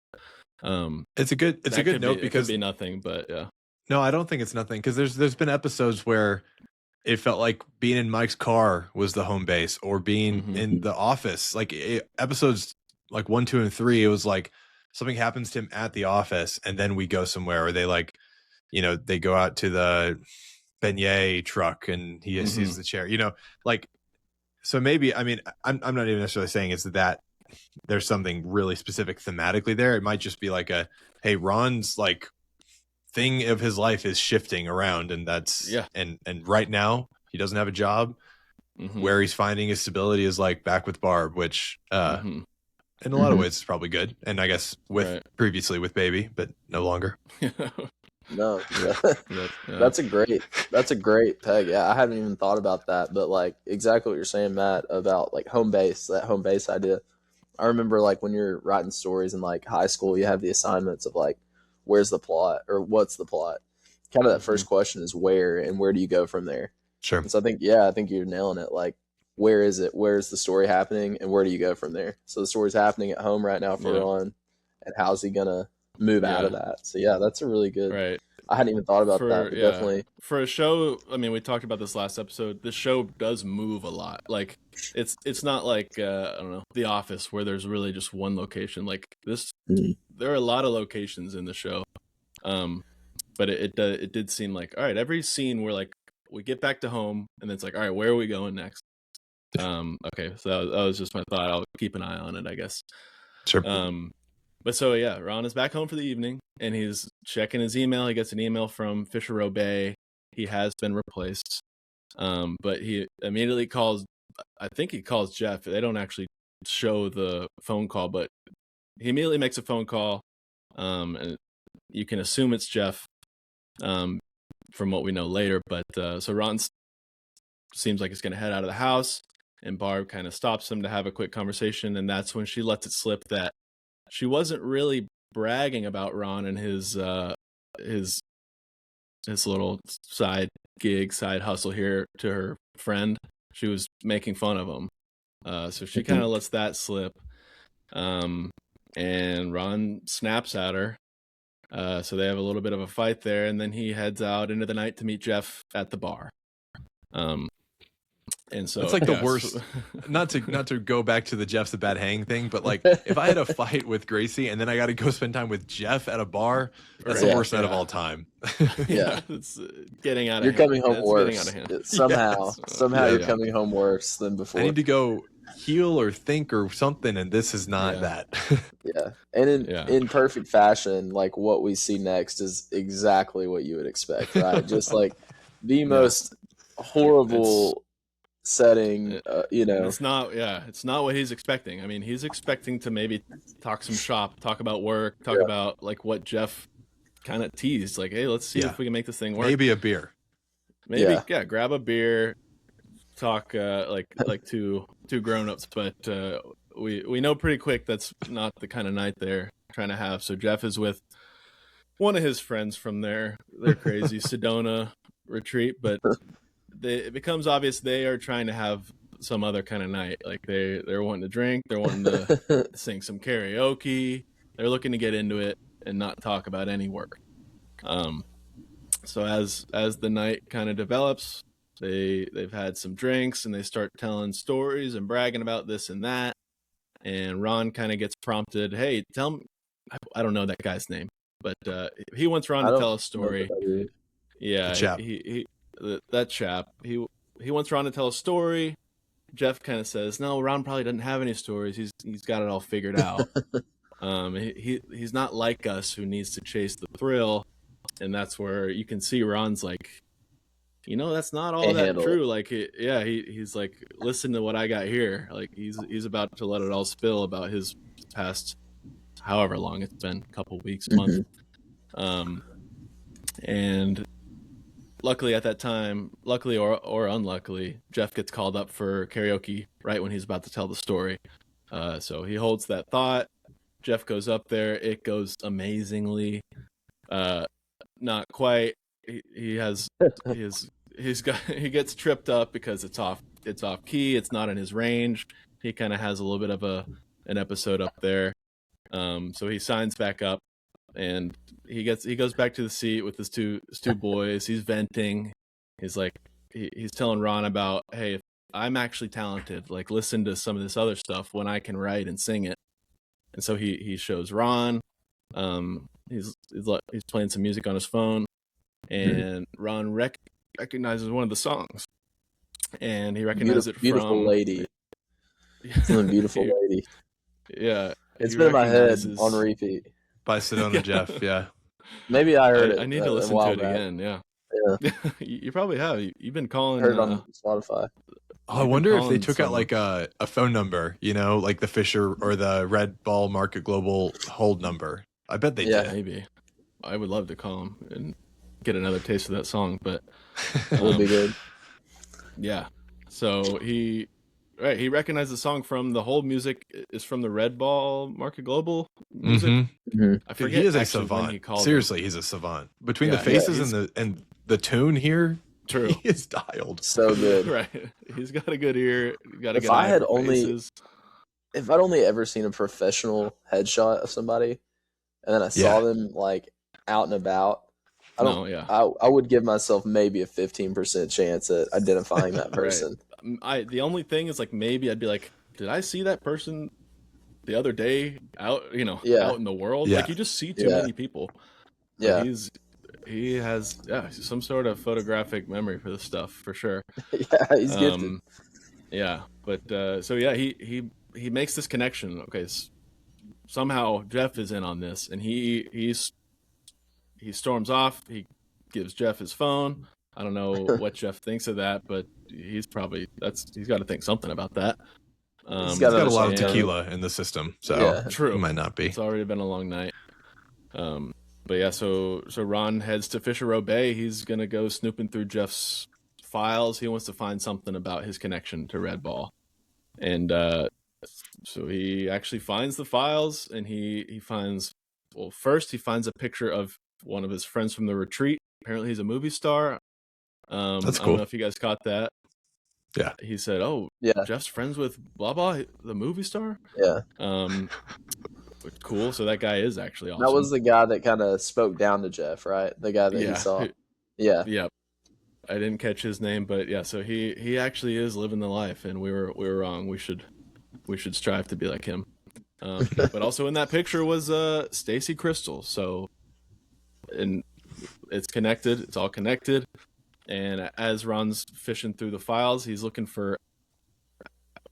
it's a good note because it could be nothing, but yeah. No, I don't think it's nothing, because there's been episodes where it felt like being in Mike's car was the home base, or being in the office. Like episodes like 1, 2, and 3, it was like something happens to him at the office, and then we go somewhere, or they like, they go out to the beignet truck and he sees the chair, like. So maybe, I mean, I'm not even necessarily saying it's that there's something really specific thematically there. It might just be like hey, Ron's like thing of his life is shifting around, and that's and right now he doesn't have a job. Where he's finding his stability is like back with Barb, which in a lot of ways is probably good. And I guess previously with Baby, but no longer. No, that's a great peg. Yeah, I haven't even thought about that, but like exactly what you're saying, Matt, about like home base, that home base idea. I remember like when you're writing stories in like high school, you have the assignments of like, where's the plot, or what's the plot? Kind of that first question is where, and where do you go from there? Sure. And so I think you're nailing it. Like, where is it? Where's the story happening, and where do you go from there? So the story's happening at home right now for Ron, and how's he gonna move out of that? So yeah, that's a really good. Right. I hadn't even thought about that, but definitely for a show. I mean, we talked about this last episode. This show does move a lot. Like it's not like I don't know, The Office, where there's really just one location. Like this, there are a lot of locations in the show. But it did seem like, all right, every scene we're like, we get back to home, and then it's like, all right, where are we going next? Okay, so that was just my thought. I'll keep an eye on it, I guess. Sure. But so yeah, Ron is back home for the evening, and he's checking his email. He gets an email from Fisher Row Bay. He has been replaced. But he immediately calls. I think he calls Jeff. They don't actually show the phone call, but he immediately makes a phone call. And you can assume it's Jeff, from what we know later. But so Ron's seems like he's going to head out of the house, and Barb kind of stops him to have a quick conversation, and that's when she lets it slip that she wasn't really bragging about Ron and his little side hustle here to her friend. She was making fun of him. So she kind of lets that slip. And Ron snaps at her. So they have a little bit of a fight there, and then he heads out into the night to meet Jeff at the bar. And so it's like the worst. Not to go back to the Jeff's a bad hang thing, but like if I had a fight with Gracie and then I got to go spend time with Jeff at a bar, that's the worst night of all time. It's getting out of You're hand. coming home worse. Somehow you're coming home worse than before. I need to go heal or think or something, and this is not that. And in perfect fashion, like what we see next is exactly what you would expect, right? Just like the most horrible setting, It's not what he's expecting. I mean, he's expecting to maybe talk some shop, talk about work, talk about like what Jeff kind of teased, like, hey, let's see if we can make this thing work. Maybe a beer. Grab a beer, talk like two grown-ups, but we know pretty quick that's not the kind of night they're trying to have. So Jeff is with one of his friends from their crazy Sedona retreat, but it becomes obvious they are trying to have some other kind of night. Like they're wanting to drink, they're wanting to sing some karaoke, they're looking to get into it and not talk about any work. So as the night kind of develops, they've had some drinks and they start telling stories and bragging about this and that. And Ron kind of gets prompted, hey, tell me, I don't know that guy's name, but he wants Ron to tell a story. Yeah, that chap. He wants Ron to tell a story. Jeff kind of says, no, Ron probably doesn't have any stories. He's got it all figured out. He's not like us who needs to chase the thrill. And that's where you can see Ron's like, that's not all that true. Like, he's like, listen to what I got here. Like he's about to let it all spill about his past, however long it's been, a couple weeks, month. And luckily at that time, luckily or unluckily, Jeff gets called up for karaoke right when he's about to tell the story. So he holds that thought. Jeff goes up there. It goes amazingly. Not quite. He gets tripped up because it's off key. It's not in his range. He kind of has a little bit of an episode up there. So he signs back up, and he goes back to the seat with his two boys. He's venting. He's like, he's telling Ron about, hey, if I'm actually talented, like listen to some of this other stuff when I can write and sing it. And so he shows Ron. He's playing some music on his phone, and Ron recognizes one of the songs, and he recognizes it from Beautiful Lady. Beautiful Lady. Yeah, it's been in my head on repeat by Sedona Jeff. Yeah, maybe I heard it. I need to listen to it again. Yeah. You probably have. You've been calling. Heard it on Spotify. Oh, I wonder if they took out like a phone number, like the Fisher or the Red Ball Market Global hold number. I bet they did. Maybe. I would love to call him and get another taste of that song, but it would be good. Yeah. So he recognized the song from the whole music is from the Red Ball Market Global music. I forget. He is a savant. Seriously, he's a savant. Between the faces and the tune here. True. He is dialed. So good. Right. He's got a good ear. If I'd only ever seen a professional headshot of somebody, and then I saw them like out and about, I would give myself maybe a 15% chance at identifying that person. Right. The only thing is like maybe I'd be like, did I see that person the other day out out in the world? Like you just see too many people. Yeah. He has some sort of photographic memory for this stuff for sure. Yeah, he's gifted. He makes this connection. Okay, somehow Jeff is in on this, and he storms off. He gives Jeff his phone. I don't know what Jeff thinks of that, but he's got to think something about that. He's got a lot of tequila in the system, so true. It might not be. It's already been a long night. But yeah, so Ron heads to Fisher Row Bay. He's gonna go snooping through Jeff's files. He wants to find something about his connection to Red Ball. And so he actually finds the files, and he finds, well, first he finds a picture of one of his friends from the retreat. Apparently he's a movie star. That's cool. I don't know if you guys caught that. Yeah. He said, "Oh, yeah, Jeff's friends with blah blah, the movie star." Yeah. Cool. So that guy is actually awesome. That was the guy that kind of spoke down to Jeff, right? The guy that he saw. Yeah. Yeah. I didn't catch his name, but yeah. So he actually is living the life, and we were wrong. We should strive to be like him. But also in that picture was Stacy Crystal. So, and it's connected. It's all connected. And as Ron's fishing through the files, he's looking for,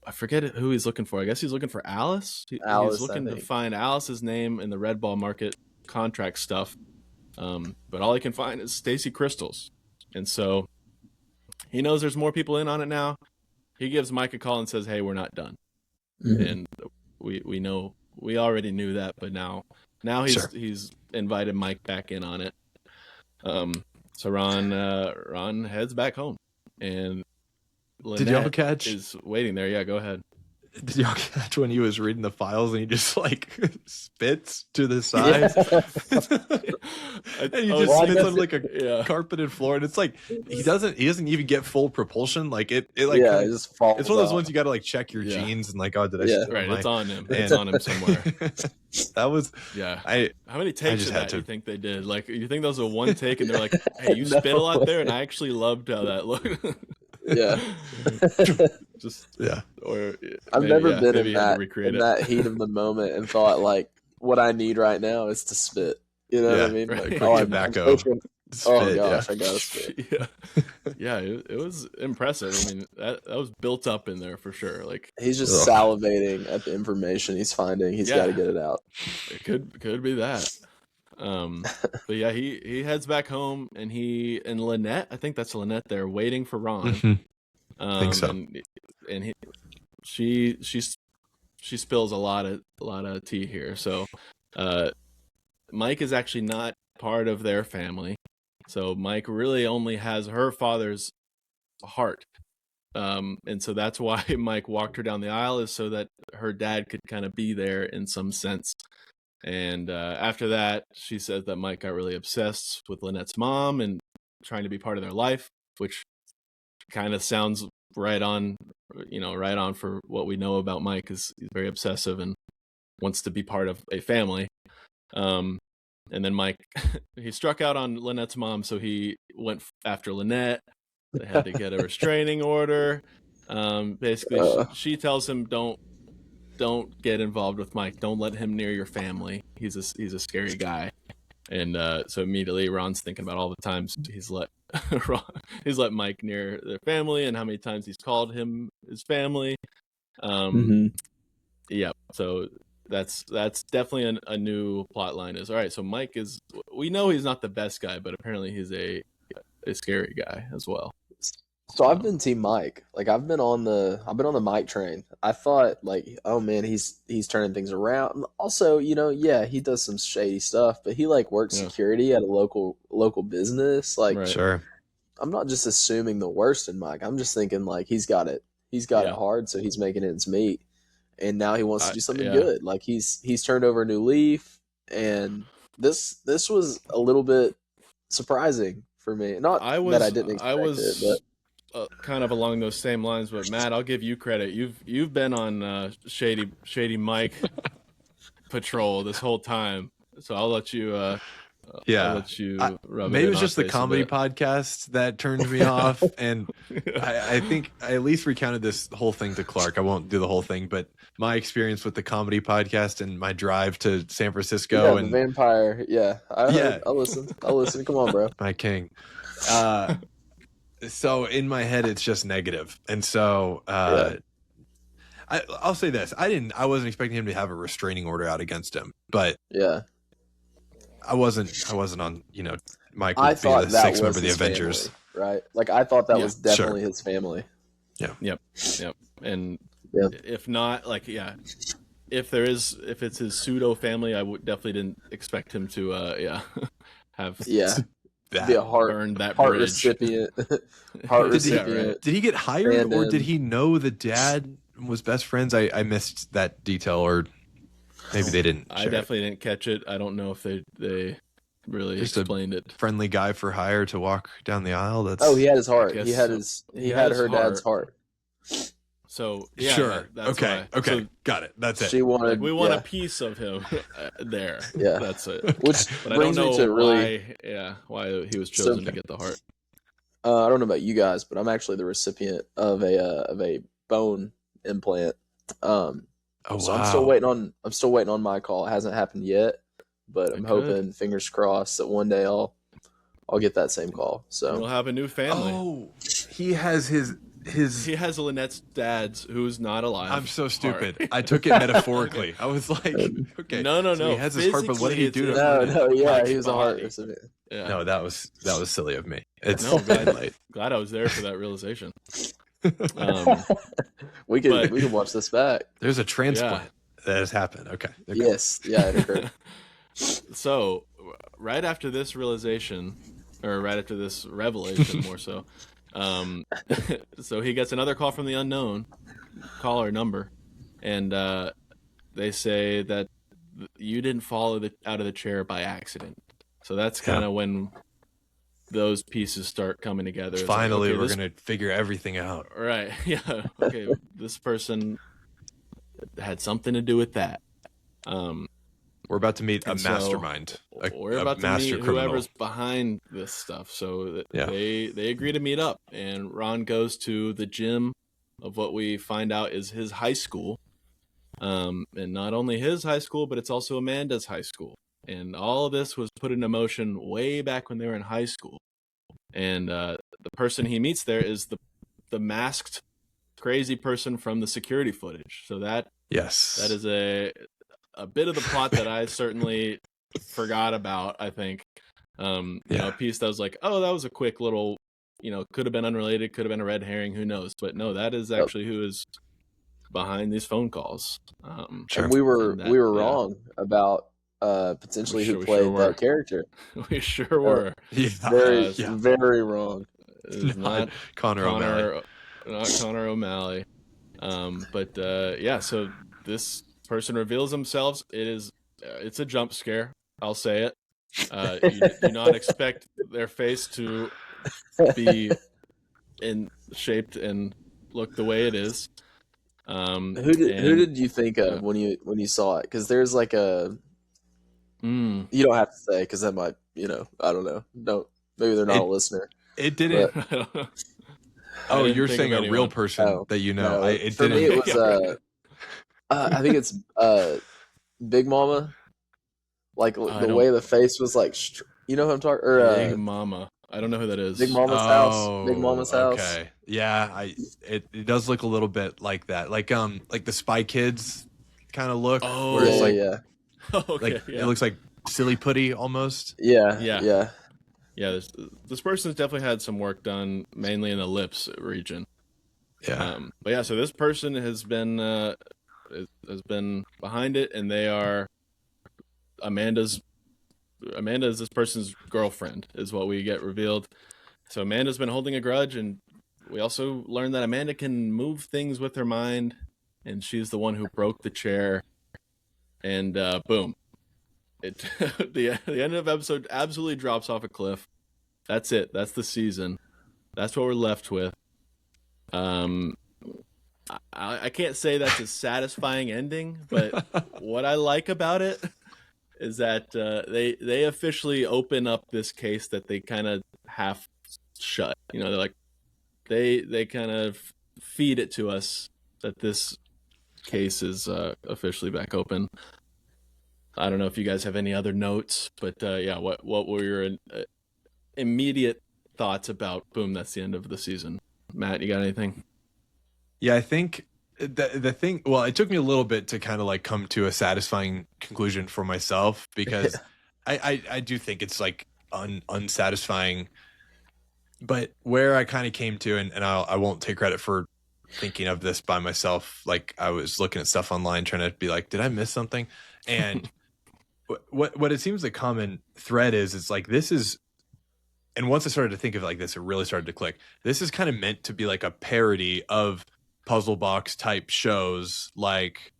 I forget who he's looking for. I guess he's looking for Alice. He's looking to find Alice's name in the Red Ball Market contract stuff. But all he can find is Stacy Crystals. And so he knows there's more people in on it now. He gives Mike a call and says, "Hey, we're not done." Mm-hmm. And we know, we already knew that, but now he's invited Mike back in on it. So Ron heads back home, and Lynette did y'all catch? Is waiting there. Yeah, go ahead. Did y'all catch when he was reading the files and he just like spits to the side? And he just spits on like a carpeted floor, and it's like he doesn't even get full propulsion. Like it like it just falls. It's one of those ones you got to like check your genes and like, oh, did I? Right, it's on him. It's on him somewhere. That was how many takes of that you think they did? Like, you think that was a one take, and they're like, "Hey, you spit a lot there," and I actually loved how that looked. Yeah. Or I've never been in that heat of the moment and thought like, what I need right now is to spit. You know what I mean? Right. Like, tobacco. Oh gosh, I gotta spit. Yeah, it was impressive. I mean, that was built up in there for sure. Like, he's just salivating at the information he's finding. He's got to get it out. It could be that. But yeah, he heads back home, and Lynette, I think that's Lynette there, waiting for Ron. Mm-hmm. I think so. And she spills a lot of tea here. So Mike is actually not part of their family. So Mike really only has her father's heart. And so that's why Mike walked her down the aisle, is so that her dad could kind of be there in some sense. And after that, she says that Mike got really obsessed with Lynette's mom and trying to be part of their life, which kind of sounds right on for what we know about Mike, is he's very obsessive and wants to be part of a family. And then Mike, he struck out on Lynette's mom, so he went after Lynette. They had to get a restraining order. Basically, she tells him, don't get involved with Mike. Don't let him near your family. He's a scary guy. And so immediately Ron's thinking about all the times he's let Mike near their family, and how many times he's called him his family. Yeah. So that's definitely a new plot line. Is all right. So Mike we know he's not the best guy, but apparently he's a scary guy as well. So I've been Team Mike. Like, I've been on the Mike train. I thought, like, oh man, he's turning things around. Also, he does some shady stuff, but he like works security at a local business. Like, right. Sure. I'm not just assuming the worst in Mike. I'm just thinking like he's got it it hard, so he's making ends meet, and now he wants to do something good. Like he's turned over a new leaf, and this was a little bit surprising for me. Not that I didn't expect it, but. Kind of along those same lines, but Matt, I'll give you credit. You've been on shady Mike patrol this whole time, so I'll let you. I'll let you maybe it was just the comedy podcast that turned me off, and I think I at least recounted this whole thing to Clark. I won't do the whole thing, but my experience with the comedy podcast and my drive to San Francisco and the vampire. I'll listen. Come on, bro. My king. So in my head, it's just negative. And so I'll say this. I wasn't expecting him to have a restraining order out against him, but I wasn't on, Mike would be the sixth member of the Avengers. Family, right? Like, I thought that was definitely his family. Yeah. Yep. And if not, like, if it's his pseudo family, I definitely didn't expect him to, have that. Be a burned that heart bridge. recipient. Heart recipient. Did he get hired, or did he know the dad was best friends? I missed that detail, or maybe they didn't. I definitely didn't catch it. I don't know if they really Just explained it. Friendly guy for hire to walk down the aisle. That's he had his heart. He had her heart. dad's heart. So yeah, sure. That's okay. why. Okay. So got it. That's it. She wanted. we want a piece of him there. Yeah, that's it. Which but I brings don't know me to really, why he was chosen to get the heart. I don't know about you guys, but I'm actually the recipient of a bone implant. So I'm still waiting on my call. It hasn't happened yet, but I'm hoping, fingers crossed, that one day I'll get that same call. So we'll have a new family. Oh, he has his. He has Lynette's dad's, who's not alive. I'm so stupid. I took it metaphorically. I was like, okay, no. So he has his heart, but what did he do to No, he was a heart recipient. Yeah. No, that was silly of me. It's glad I was there for that realization. We can watch this back. There's a transplant that has happened. Okay. Yes, yeah, it occurred. So, right after this realization, or right after this revelation, more so. So he gets another call from the unknown caller number, and they say that you didn't fall out of the chair by accident. So that's kind of when those pieces start coming together. Finally, we're gonna figure everything out. Right? Yeah. Okay. This person had something to do with that. We're about to meet a mastermind. We're about to meet whoever's behind this stuff. So they agree to meet up, and Ron goes to the gym of what we find out is his high school. And not only his high school, but it's also Amanda's high school. And all of this was put into motion way back when they were in high school. And the person he meets there is the masked crazy person from the security footage. So that is a bit of the plot that I certainly forgot about, I think. You know, a piece that was like, oh, that was a quick little, could have been unrelated, could have been a red herring, who knows? But no, that is actually who is behind these phone calls. Sure. And we were wrong about potentially who played that character. We sure were. Very wrong. Not Connor O'Malley. Not Connor O'Malley. So this person reveals themselves. It's a jump scare. I'll say it. You do not expect their face to be shaped and look the way it is. Who did you think of when you saw it? Because there's like a you don't have to say, because that might I don't know. Maybe they're not a listener. It didn't. Oh, you're saying a real person that you know. No, it for didn't. me, it was I think it's Big Mama. Like the way the face was like, you know who I'm talking? Big Mama. I don't know who that is. Big Mama's house. Big Mama's house. Okay. Yeah, it does look a little bit like that. Like the Spy Kids kind of look. Oh, where it's like, yeah. Okay. It looks like silly putty almost. Yeah. This person's definitely had some work done, mainly in the lips region. Yeah. So this person has been behind it, and they are Amanda is this person's girlfriend, is what we get revealed. So Amanda's been holding a grudge, and we also learn that Amanda can move things with her mind, and she's the one who broke the chair. And boom, the end of the episode absolutely drops off a cliff. That's it. That's the season. That's what we're left with. I can't say that's a satisfying ending, but what I like about it is that they officially open up this case that they kind of half shut. They're like they kind of feed it to us that this case is officially back open. I don't know if you guys have any other notes, but what were your immediate thoughts about boom? That's the end of the season. Matt, you got anything? Yeah, I think the thing. Well, it took me a little bit to kind of like come to a satisfying conclusion for myself, because I do think it's like unsatisfying. But where I kind of came to, and I won't take credit for thinking of this by myself. Like, I was looking at stuff online trying to be like, did I miss something? And what it seems the common thread is, it's like, this is and once I started to think of it like this, it really started to click. This is kind of meant to be like a parody of puzzle box type shows like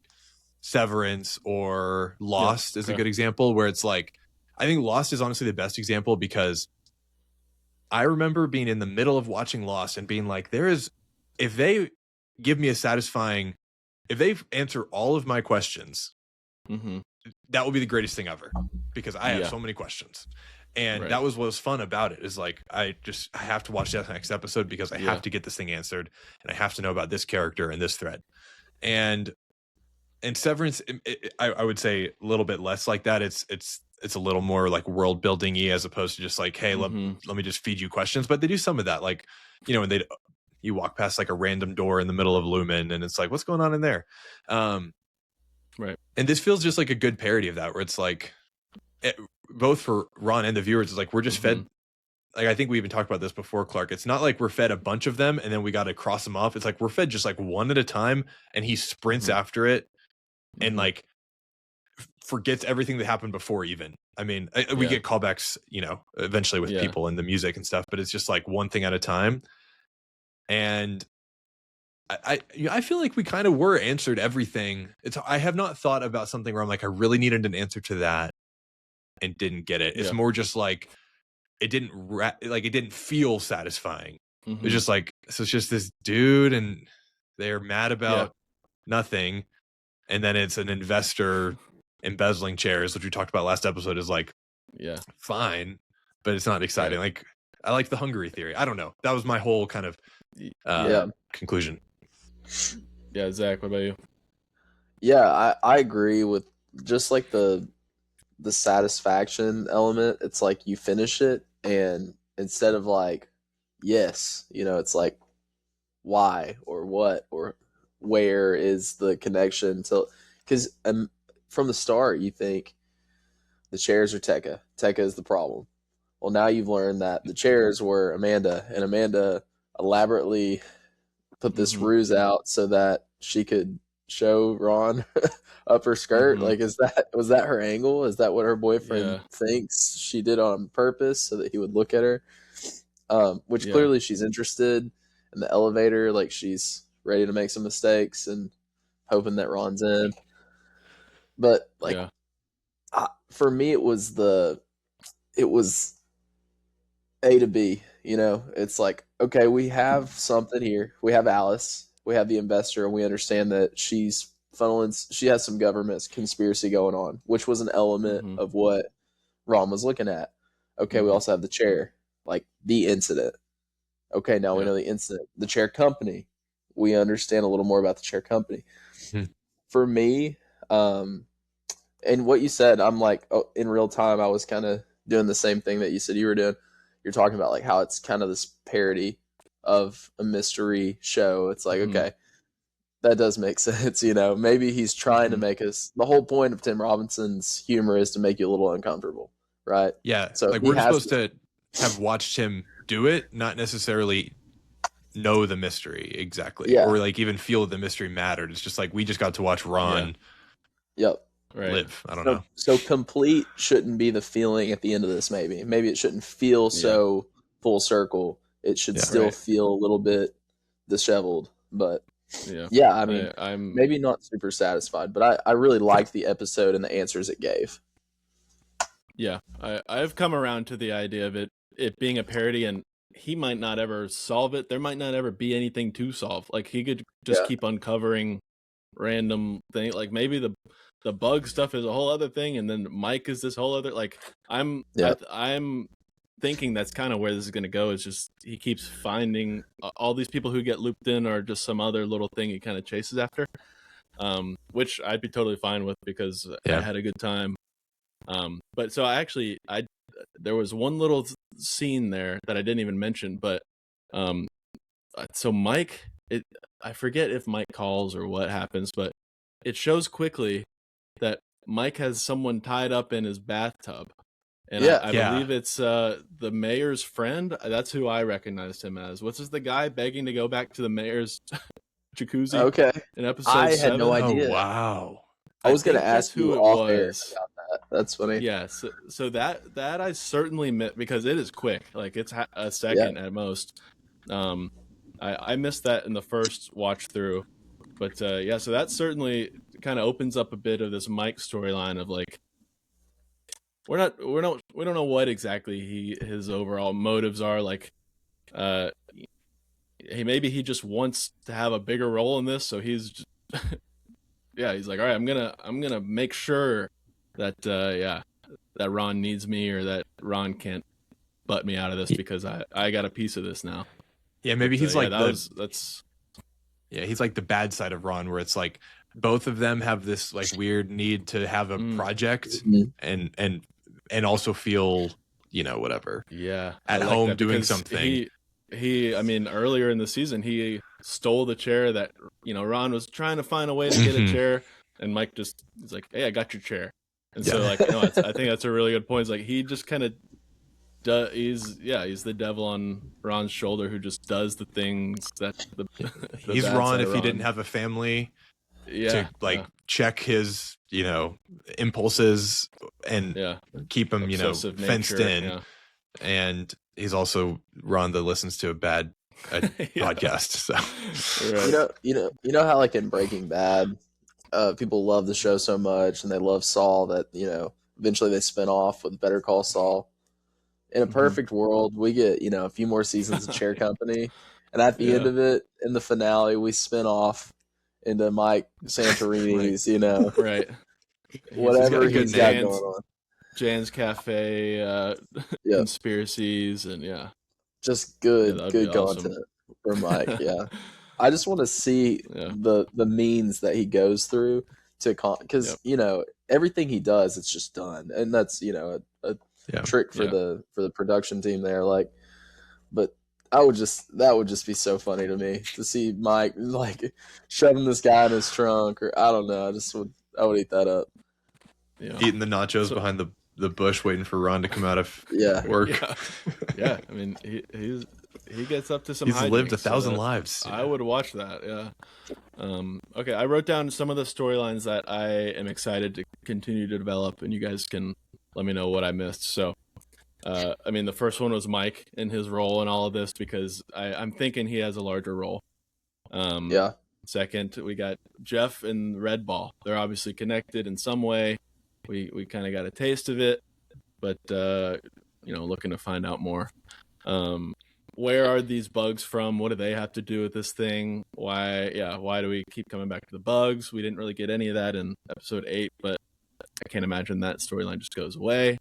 Severance or Lost is a good example, where it's like, I think Lost is honestly the best example, because I remember being in the middle of watching Lost and being like, if they give me if they answer all of my questions, that will be the greatest thing ever, because I have so many questions. And that was what was fun about it, is like, I have to watch that next episode because I have to get this thing answered, and I have to know about this character and this thread. And Severance, I would say a little bit less like that. It's a little more like world building-y, as opposed to just like, hey, let me just feed you questions. But they do some of that, like, you know, and you walk past like a random door in the middle of Lumen, and it's like, what's going on in there? Right. And this feels just like a good parody of that, where it's like, both for Ron and the viewers, it's like, we're just fed. Like, I think we even talked about this before, Clark. It's not like we're fed a bunch of them and then we got to cross them off. It's like we're fed just like one at a time, and he sprints after it and like forgets everything that happened before even. I mean, we get callbacks, you know, eventually with people and the music and stuff, but it's just like one thing at a time. And I feel like we kind of were answered everything. I have not thought about something where I'm like, I really needed an answer to that and didn't get it. It's more just like, it didn't feel satisfying. It's just like, so it's just this dude and they're mad about nothing. And then it's an investor embezzling chairs, which we talked about last episode, is like, fine, but it's not exciting. Like, I like the Hungary theory. I don't know. That was my whole kind of conclusion. Yeah, Zach, what about you? Yeah, I agree with just like the satisfaction element. It's like you finish it, and instead of like, yes, you know, it's like, why or what or where is the connection to, because from the start you think the chairs are Tekka is the problem. Well, now you've learned that the chairs were Amanda, and Amanda elaborately put this ruse out so that she could show Ron up her skirt. Like, was that her angle? Is that what her boyfriend thinks she did on purpose so that he would look at her? Which clearly she's interested in the elevator. Like, she's ready to make some mistakes and hoping that Ron's in. But like, for me, it was A to B, you know. It's like, okay, we have something here. We have Alice, we have the investor, and we understand that she has some government conspiracy going on, which was an element of what Ron was looking at. Okay, we also have the chair, like the incident. Okay, now we know the incident. The chair company, we understand a little more about the chair company. For me, and what you said, I'm like, in real time, I was kind of doing the same thing that you said you were doing. You're talking about like how it's kind of this parody of a mystery show. It's like, okay, that does make sense. You know, maybe he's trying to make us, the whole point of Tim Robinson's humor is to make you a little uncomfortable, right? Yeah. So like, we're supposed to have watched him do it, not necessarily know the mystery exactly, or like even feel the mystery mattered. It's just like, we just got to watch Ron live. I don't know. So complete shouldn't be the feeling at the end of this. Maybe it shouldn't feel so full circle. It should still feel a little bit disheveled. But I mean, I'm maybe not super satisfied, but I really liked the episode and the answers it gave. Yeah, I've come around to the idea of it being a parody, and he might not ever solve it. There might not ever be anything to solve. Like, he could just keep uncovering random thing. Like, maybe the bug stuff is a whole other thing, and then Mike is this whole other, like, I'm thinking that's kind of where this is going to go. Is just he keeps finding all these people who get looped in, or just some other little thing he kind of chases after, which I'd be totally fine with, because I had a good time. But so there was one little scene there that I didn't even mention, but so Mike, I forget if Mike calls or what happens, but it shows quickly that Mike has someone tied up in his bathtub. And I believe it's the mayor's friend. That's who I recognized him as. What's the guy begging to go back to the mayor's jacuzzi? Okay. In episode 7? I had no idea. Oh, wow. I was going to ask who it was. About that. that's funny. Yeah, so that I certainly missed because it is quick. Like it's a second at most. I missed that in the first watch through, but yeah, so that certainly kind of opens up a bit of this Mike storyline of like we don't know what exactly his overall motives are. Like, maybe he just wants to have a bigger role in this, so he's just, yeah, he's like, all right, I'm gonna make sure that that Ron needs me, or that Ron can't butt me out of this because I got a piece of this now. Yeah, maybe he's like he's like the bad side of Ron, where it's like both of them have this like weird need to have a project and also feel, you know, whatever. Yeah, at home doing something. He, I mean, earlier in the season, he stole the chair that, you know, Ron was trying to find a way to get a chair, and Mike he's like, hey, I got your chair. And so, like, no, I think that's a really good point. It's like he just kind of he's the devil on Ron's shoulder who just does the things that he's Ron if he didn't have a family to check his, you know, impulses and keep him, you know, fenced in. And he's also Ron that listens to a bad podcast. So you know how like in Breaking Bad, people love the show so much and they love Saul that, you know, eventually they spin off with Better Call Saul. In a perfect world, we get, you know, a few more seasons of Chair Company, and at the end of it, in the finale, we spin off into Mike Santorini's, you know, whatever he's got going on. Jan's Cafe conspiracies, and just good content for Mike. I just want to see the means that he goes through to because you know, everything he does, it's just done, and that's, you know, a trick for the production team there. Like, but that would just be so funny to me to see Mike like shoving this guy in his trunk, or I don't know. I would eat that up. Eating the nachos behind the bush, waiting for Ron to come out of work. I mean, he gets up to some. He's lived 1,000 lives. I would watch that. Okay, I wrote down some of the storylines that I am excited to continue to develop, and you guys can let me know what I missed. So, I mean, the first one was Mike and his role in all of this, because I'm thinking he has a larger role. Second, we got Jeff and Red Ball. They're obviously connected in some way. We kind of got a taste of it, but you know, looking to find out more. Where are these bugs from? What do they have to do with this thing? Why do we keep coming back to the bugs? We didn't really get any of that in episode 8, but I can't imagine that storyline just goes away.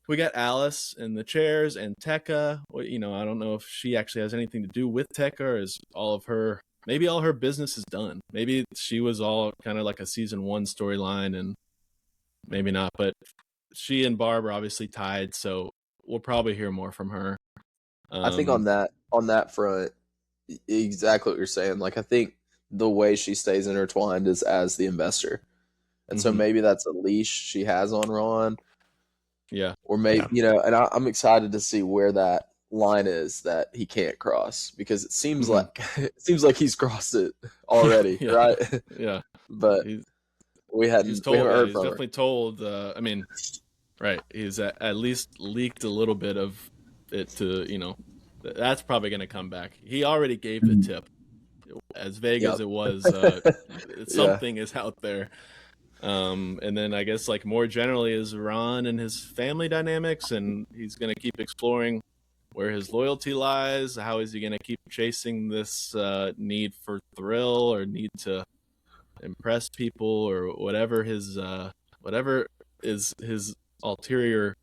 We got Alice and the chairs and Tekka. Well, you know, I don't know if she actually has anything to do with Tekka, or is maybe all her business is done. Maybe she was all kind of like a season 1 storyline, and maybe not. But she and Barb are obviously tied, so we'll probably hear more from her. I think on that front, exactly what you're saying. Like, I think the way she stays intertwined is as the investor. And so maybe that's a leash she has on Ron. Yeah. Or maybe, you know, and I'm excited to see where that line is that he can't cross, because it seems like he's crossed it already, right? Yeah. But we haven't heard from definitely told, I mean, right. He's at least leaked a little bit of it to, you know, that's probably going to come back. He already gave the tip. As vague as it was, something is out there. And then I guess, like, more generally is Ron and his family dynamics, and he's going to keep exploring where his loyalty lies. How is he going to keep chasing this need for thrill, or need to impress people, or whatever is his ulterior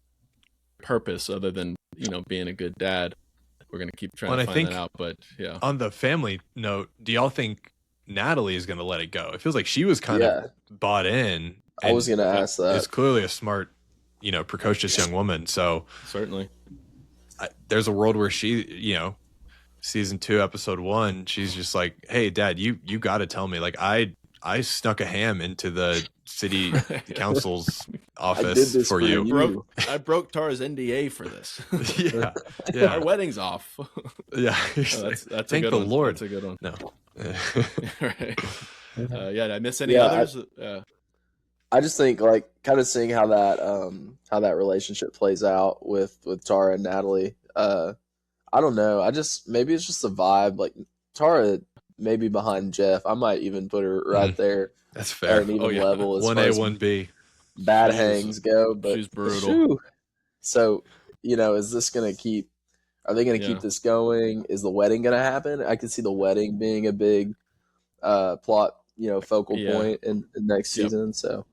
purpose, other than, you know, being a good dad. We're going to keep trying to find that out. But on the family note, do y'all think Natalie is going to let it go? It feels like she was kind of bought in. I was going to ask that. It's clearly a smart, you know, precocious young woman. So certainly there's a world where she, you know, season 2, episode 1, she's just like, hey, Dad, you got to tell me. Like, I snuck a ham into the city council's office for you. I broke Tara's NDA for this. Yeah. Our wedding's off. Yeah. That's thank the Lord. That's a good one. No. Right. Did I miss any others? I just think like kind of seeing how that relationship plays out with Tara and Natalie. I don't know. Maybe it's just a vibe. Like Tara, maybe behind Jeff. I might even put her right there. That's fair. At an even level as 1A, far as 1B. Bad hangs go. But she's brutal. Shoo. So, is this gonna keep? Are they gonna keep this going? Is the wedding gonna happen? I could see the wedding being a big plot, focal point in next season. So,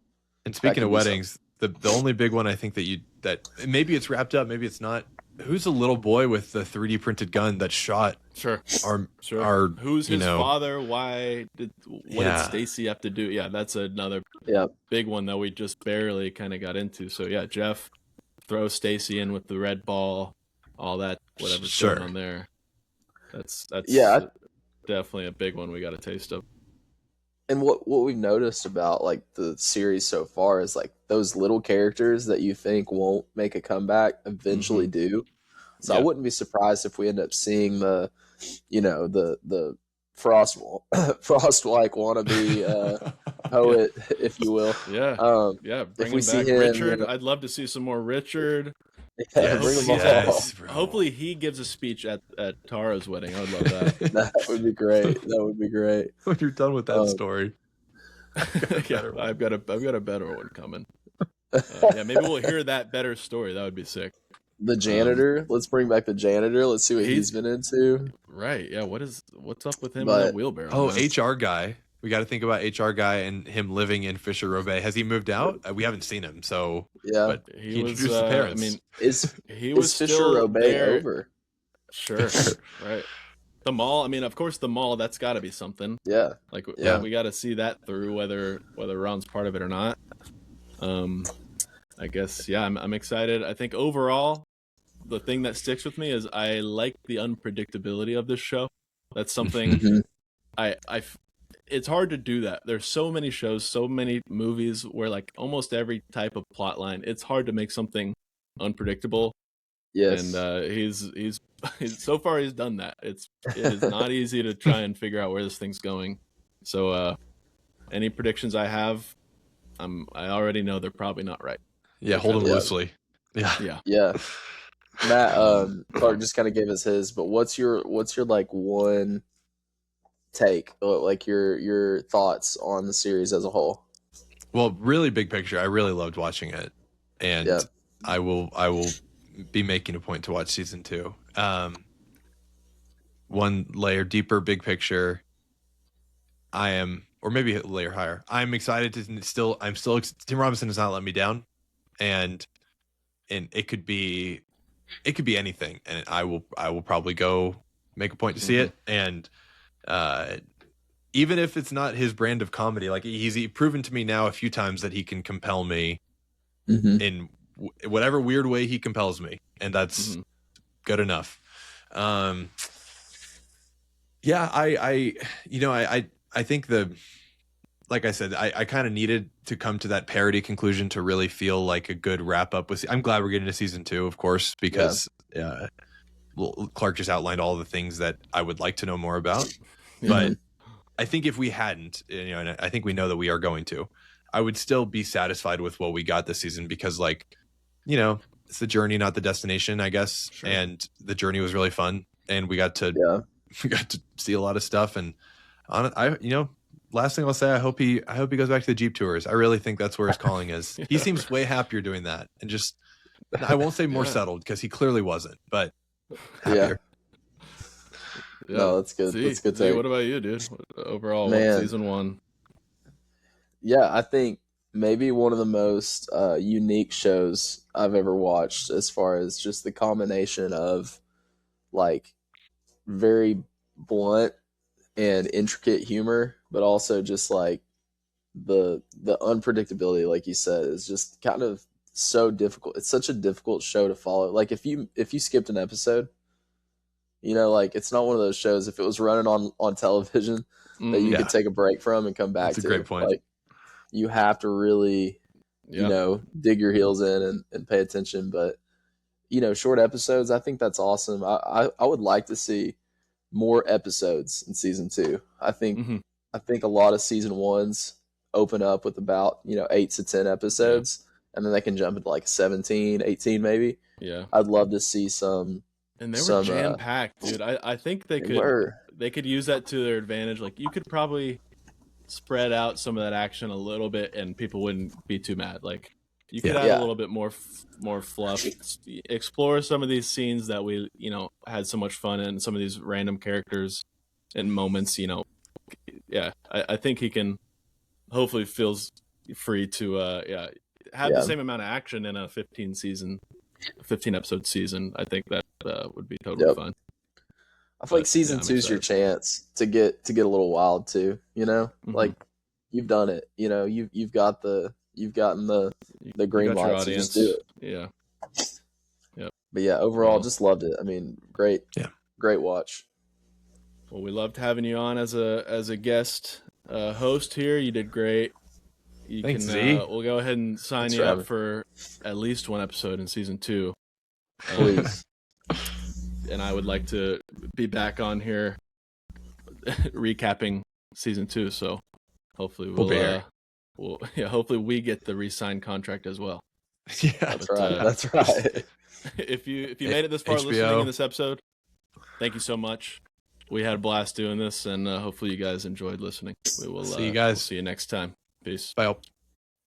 and speaking of weddings, the only big one I think that maybe it's wrapped up, maybe it's not. Who's the little boy with the 3D printed gun that shot? Our who's his father? What did Stacy have to do? Yeah, that's another big one that we just barely kind of got into. So yeah, Jeff throws Stacy in with the red ball, all that whatever's going on there. That's definitely a big one we got a taste of. And what we've noticed about like the series so far is like those little characters that you think won't make a comeback eventually do. So I wouldn't be surprised if we end up seeing the Frost-like wannabe poet, if you will. Bring him back. Richard, I'd love to see some more Richard. Hopefully he gives a speech at Tara's wedding. I would love that. That would be great. When you're done with that story. I've got a better one coming. Maybe we'll hear that better story. That would be sick. The janitor. Let's bring back the janitor. Let's see what he's been into. Right. Yeah. What's up with him and that wheelbarrow? Oh, HR guy. We got to think about HR guy and him living in Fisher Robay. Has he moved out? We haven't seen him, so but he introduced his parents. I mean, he was Fisher Robay over? Sure, right. The mall. I mean, of course, the mall. That's got to be something. Yeah, we got to see that through, whether Ron's part of it or not. I guess I'm excited. I think overall, the thing that sticks with me is I like the unpredictability of this show. That's something it's hard to do that. There's so many shows, so many movies where like almost every type of plot line, it's hard to make something unpredictable. Yes. And he's so far he's done that. It is not easy to try and figure out where this thing's going. So any predictions I have, I already know they're probably not right. Yeah, hold them loosely. Yeah. Matt, Clark just kind of gave us his, but what's your like one take, like your thoughts on the series as a whole? Well, really big picture, I really loved watching it, and I will be making a point to watch season 2. One layer deeper, big picture, or maybe a layer higher, I'm excited to Tim Robinson has not let me down, and it could be anything, and I will probably go make a point to see it. And even if it's not his brand of comedy, like he's proven to me now a few times that he can compel me in whatever weird way he compels me, and that's good enough. I think like I said, I kind of needed to come to that parody conclusion to really feel like a good wrap up. I'm glad we're getting to season 2, of course, because Clark just outlined all the things that I would like to know more about. But I think if we hadn't, and I think we know that we are going to, I would still be satisfied with what we got this season, because it's the journey, not the destination, I guess. Sure. And the journey was really fun, and we got to see a lot of stuff. And last thing I'll say, I hope he goes back to the Jeep tours. I really think that's where his calling is. He seems way happier doing that, and just, I won't say more settled, because he clearly wasn't, but happier. No, that's good. That's good. What about you, dude? Overall, season 1? Yeah, I think maybe one of the most unique shows I've ever watched, as far as just the combination of like very blunt and intricate humor, but also just like the unpredictability, like you said, is just kind of so difficult. It's such a difficult show to follow. Like if you skipped an episode, like it's not one of those shows, if it was running on television, that you could take a break from and come back to. That's a great point. Like you have to really, dig your heels in and pay attention. But, short episodes, I think that's awesome. I would like to see more episodes in season 2. I think a lot of season 1s open up with about 8 to 10 episodes, and then they can jump into like 17, 18 maybe. Yeah, I'd love to see some. And they were jam packed, dude. I think they could use that to their advantage. Like, you could probably spread out some of that action a little bit, and people wouldn't be too mad. Like, you could add a little bit more fluff, explore some of these scenes that we had so much fun in, some of these random characters and moments. I think he can hopefully feels free to have the same amount of action in a 15 episode season. I think that would be totally fun. I feel like season 2 is your chance to get a little wild too. Like, you've done it. You've gotten the green light. So just do it. Yeah. Yep. But yeah, overall, just loved it. I mean, great watch. Well, we loved having you on as a guest host here. You did great. Thanks, Z. We'll go ahead and sign you up for at least one episode in season 2. Please. And I would like to be back on here recapping season 2. So hopefully hopefully we get the re-signed contract as well. Yeah, that's right. That's right. If you made it this far listening in this episode, thank you so much. We had a blast doing this, and hopefully you guys enjoyed listening. We will see you guys. We'll see you next time. Peace. Bye.